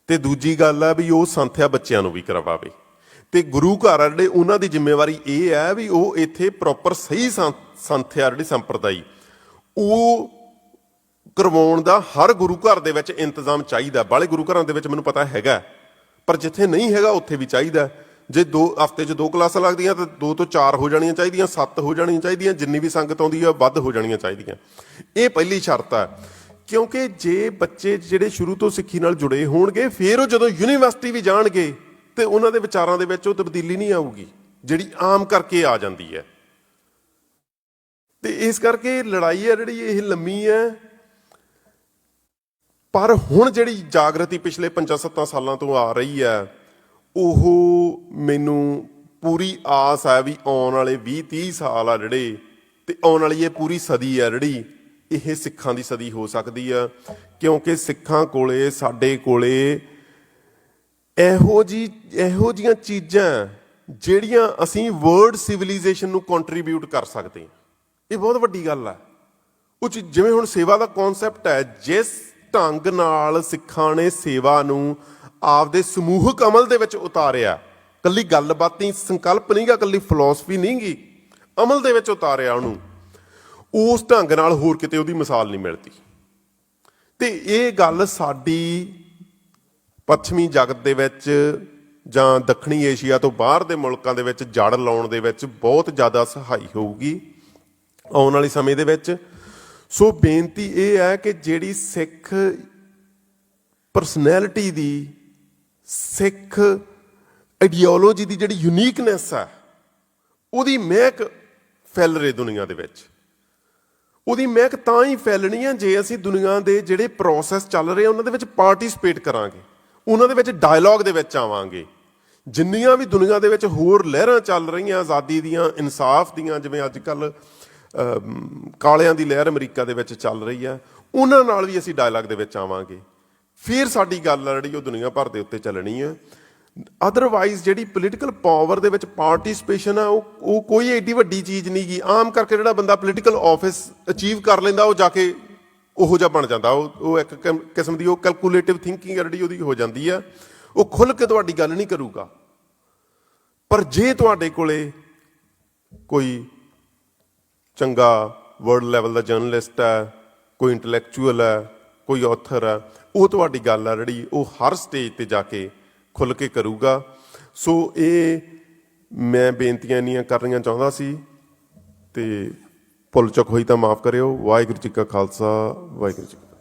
ਤੇ ਦੂਜੀ ਗੱਲ ਆ ਵੀ ਉਹ ਸੰਥਿਆ ਬੱਚਿਆਂ ਨੂੰ ਵੀ ਕਰਵਾਵੇ। ਤੇ ਗੁਰੂ ਘਰ ਆ ਜਿਹੜੇ, ਉਹਨਾਂ ਦੀ ਜ਼ਿੰਮੇਵਾਰੀ ਇਹ ਹੈ ਵੀ ਉਹ ਇੱਥੇ ਪ੍ਰੋਪਰ ਸਹੀ ਸੰਥਿਆ ਜਿਹੜੀ ਸੰਪਰਦਾਈ ਉਹ ਕਰਵਾਉਣ ਦਾ ਹਰ ਗੁਰੂ ਘਰ ਦੇ ਵਿੱਚ ਇੰਤਜ਼ਾਮ ਚਾਹੀਦਾ। ਬਾਹਲੇ ਗੁਰੂ ਘਰਾਂ ਦੇ ਵਿੱਚ ਮੈਨੂੰ ਪਤਾ ਹੈਗਾ, ਪਰ ਜਿੱਥੇ ਨਹੀਂ ਹੈਗਾ ਉੱਥੇ ਵੀ ਚਾਹੀਦਾ। ਜੇ 2 ਹਫ਼ਤੇ 'ਚ 2 ਕਲਾਸਾਂ ਲੱਗਦੀਆਂ ਤਾਂ 2 ਤੋਂ 4 ਹੋ ਜਾਣੀਆਂ ਚਾਹੀਦੀਆਂ, 7 ਹੋ ਜਾਣੀਆਂ ਚਾਹੀਦੀਆਂ, ਜਿੰਨੀ ਵੀ ਸੰਗਤ ਆਉਂਦੀ ਆ ਵੱਧ ਹੋ ਜਾਣੀਆਂ ਚਾਹੀਦੀਆਂ। ਇਹ ਪਹਿਲੀ ਸ਼ਰਤ ਹੈ, ਕਿਉਂਕਿ ਜੇ ਬੱਚੇ ਜਿਹੜੇ ਸ਼ੁਰੂ ਤੋਂ ਸਿੱਖੀ ਨਾਲ ਜੁੜੇ ਹੋਣਗੇ, ਫਿਰ ਉਹ ਜਦੋਂ ਯੂਨੀਵਰਸਿਟੀ ਵੀ ਜਾਣਗੇ ਤੇ ਉਹਨਾਂ ਦੇ ਵਿਚਾਰਾਂ ਦੇ ਵਿੱਚ ਉਹ ਤਬਦੀਲੀ ਨਹੀਂ ਆਊਗੀ ਜਿਹੜੀ ਆਮ ਕਰਕੇ ਆ ਜਾਂਦੀ ਹੈ। ਤੇ ਇਸ ਕਰਕੇ ਲੜਾਈ ਹੈ ਜਿਹੜੀ ਇਹ ਲੰਮੀ ਹੈ, ਪਰ ਹੁਣ ਜਿਹੜੀ ਜਾਗਰਤੀ ਪਿਛਲੇ 5-7 ਸਾਲਾਂ ਤੋਂ ਆ ਰਹੀ ਹੈ, ਉਹ ਮੈਨੂੰ ਪੂਰੀ ਆਸ ਹੈ ਵੀ ਆਉਣ ਵਾਲੇ 20-30 ਸਾਲ ਆ ਜਿਹੜੇ, ਤੇ ਆਉਣ ਵਾਲੀ ਇਹ ਪੂਰੀ ਸਦੀ ਆ ਜਿਹੜੀ, ਇਹ ਸਿੱਖਾਂ ਦੀ ਸਦੀ ਹੋ ਸਕਦੀ ਆ। ਕਿਉਂਕਿ ਸਿੱਖਾਂ ਕੋਲੇ, ਸਾਡੇ ਕੋਲੇ ਇਹੋ ਜਿਹੀਆਂ ਚੀਜ਼ਾਂ ਜਿਹੜੀਆਂ ਅਸੀਂ ਵਰਲਡ ਸਿਵਿਲਾਈਜੇਸ਼ਨ ਨੂੰ ਕੰਟਰੀਬਿਊਟ ਕਰ ਸਕਦੇ ਹਾਂ। ਇਹ ਬਹੁਤ ਵੱਡੀ ਗੱਲ ਹੈ। ਉਹ ਜਿਵੇਂ ਹੁਣ ਸੇਵਾ ਦਾ ਕਨਸੈਪਟ ਹੈ, ਜਿਸ ਢੰਗ ਨਾਲ ਸਿੱਖਾਂ ਨੇ ਸੇਵਾ ਨੂੰ ਆਪਦੇ ਸਮੂਹਕ ਅਮਲ ਦੇ ਵਿੱਚ ਉਤਾਰਿਆ, ਕੱਲੀ ਗੱਲਬਾਤ ਨਹੀਂ, ਸੰਕਲਪ ਨਹੀਂ ਗਾ, ਕੱਲੀ ਫਿਲਾਸਫੀ ਨਹੀਂ ਗੀ, ਅਮਲ ਦੇ ਵਿੱਚ ਉਤਾਰਿਆ ਉਹਨੂੰ, ਉਸ ਢੰਗ ਨਾਲ ਹੋਰ ਕਿਤੇ ਉਹਦੀ ਮਿਸਾਲ ਨਹੀਂ ਮਿਲਦੀ। ਤੇ ਇਹ ਗੱਲ ਸਾਡੀ ਪੱਛਮੀ ਜਗਤ ਦੇ ਵਿੱਚ ਜਾਂ ਦੱਖਣੀ ਏਸ਼ੀਆ ਤੋਂ ਬਾਹਰ ਦੇ ਮੁਲਕਾਂ ਦੇ ਵਿੱਚ ਜੜ ਲਾਉਣ ਦੇ ਵਿੱਚ ਬਹੁਤ ਜ਼ਿਆਦਾ ਸਹਾਈ ਹੋਊਗੀ ਆਉਣ ਵਾਲੇ ਸਮੇਂ ਦੇ ਵਿੱਚ। ਸੋ ਬੇਨਤੀ ਇਹ ਹੈ ਕਿ ਜਿਹੜੀ ਸਿੱਖ ਪਰਸਨੈਲਿਟੀ ਦੀ, ਸਿੱਖ ਆਈਡੀਓਲੋਜੀ ਦੀ ਜਿਹੜੀ ਯੂਨੀਕਨੈਸ ਹੈ, ਉਹਦੀ ਮਹਿਕ ਫੈਲ ਰਹੀ ਦੁਨੀਆ ਦੇ ਵਿੱਚ। ਉਹਦੀ ਮਹਿਕ ਤਾਂ ਹੀ ਫੈਲਣੀ ਹੈ ਜੇ ਅਸੀਂ ਦੁਨੀਆ ਦੇ ਜਿਹੜੇ ਪ੍ਰੋਸੈਸ ਚੱਲ ਰਹੇ ਉਹਨਾਂ ਦੇ ਵਿੱਚ ਪਾਰਟੀਸਪੇਟ ਕਰਾਂਗੇ, ਉਹਨਾਂ ਦੇ ਵਿੱਚ ਡਾਇਲੋਗ ਦੇ ਵਿੱਚ ਆਵਾਂਗੇ। ਜਿੰਨੀਆਂ ਵੀ ਦੁਨੀਆ ਦੇ ਵਿੱਚ ਹੋਰ ਲਹਿਰਾਂ ਚੱਲ ਰਹੀਆਂ ਆਜ਼ਾਦੀ ਦੀਆਂ, ਇਨਸਾਫ ਦੀਆਂ, ਜਿਵੇਂ ਅੱਜ ਕੱਲ੍ਹ ਕਾਲਿਆਂ ਦੀ ਲਹਿਰ ਅਮਰੀਕਾ ਦੇ ਵਿੱਚ ਚੱਲ ਰਹੀ ਆ, ਉਹਨਾਂ ਨਾਲ ਵੀ ਅਸੀਂ ਡਾਇਲਾਗ ਦੇ ਵਿੱਚ ਆਵਾਂਗੇ। ਫਿਰ ਸਾਡੀ ਗੱਲ ਆ ਜਿਹੜੀ ਉਹ ਦੁਨੀਆ ਭਰ ਦੇ ਉੱਤੇ ਚੱਲਣੀ ਆ। ਅਦਰਵਾਈਜ਼ ਜਿਹੜੀ ਪੋਲੀਟੀਕਲ ਪਾਵਰ ਦੇ ਵਿੱਚ ਪਾਰਟੀਸਪੇਸ਼ਨ ਆ, ਉਹ ਕੋਈ ਐਡੀ ਵੱਡੀ ਚੀਜ਼ ਨਹੀਂ ਗੀ। ਆਮ ਕਰਕੇ ਜਿਹੜਾ ਬੰਦਾ ਪੋਲੀਟੀਕਲ ਆਫਿਸ ਅਚੀਵ ਕਰ ਲੈਂਦਾ, ਉਹ ਜਾ ਕੇ ਉਹੋ ਜਿਹਾ ਬਣ ਜਾਂਦਾ। ਉਹ ਇੱਕ ਕਿਸਮ ਦੀ ਉਹ ਕੈਲਕੂਲੇਟਿਵ ਥਿੰਕਿੰਗ ਜਿਹੜੀ ਉਹਦੀ ਹੋ ਜਾਂਦੀ ਆ। ਉਹ ਖੁੱਲ੍ਹ ਕੇ ਤੁਹਾਡੀ ਗੱਲ ਨਹੀਂ ਕਰੂਗਾ। ਪਰ ਜੇ ਤੁਹਾਡੇ ਕੋਲੇ ਕੋਈ ਚੰਗਾ ਵਰਲਡ ਲੈਵਲ ਦਾ ਜਰਨਲਿਸਟ ਹੈ, ਕੋਈ ਇੰਟਲੈਕਚੁਅਲ ਹੈ, ਕੋਈ ਆਥਰ ਹੈ, ਉਹ ਤੁਹਾਡੀ ਗੱਲ ਆ ਜਿਹੜੀ ਉਹ ਹਰ ਸਟੇਜ 'ਤੇ ਜਾ ਕੇ ਖੁੱਲ੍ਹ ਕੇ ਕਰੂਗਾ। ਸੋ ਇਹ ਮੈਂ ਬੇਨਤੀਆਂ ਇੰਨੀਆਂ ਕਰਨੀਆਂ ਚਾਹੁੰਦਾ ਸੀ, ਤੇ ਭੁੱਲ ਚੁੱਕ ਹੋਈ ਤਾਂ ਮਾਫ਼ ਕਰਿਓ। ਵਾਹਿਗੁਰੂ ਜੀ ਕਾ ਖਾਲਸਾ, ਵਾਹਿਗੁਰੂ ਜੀ ਕੀ ਫਤਿਹ।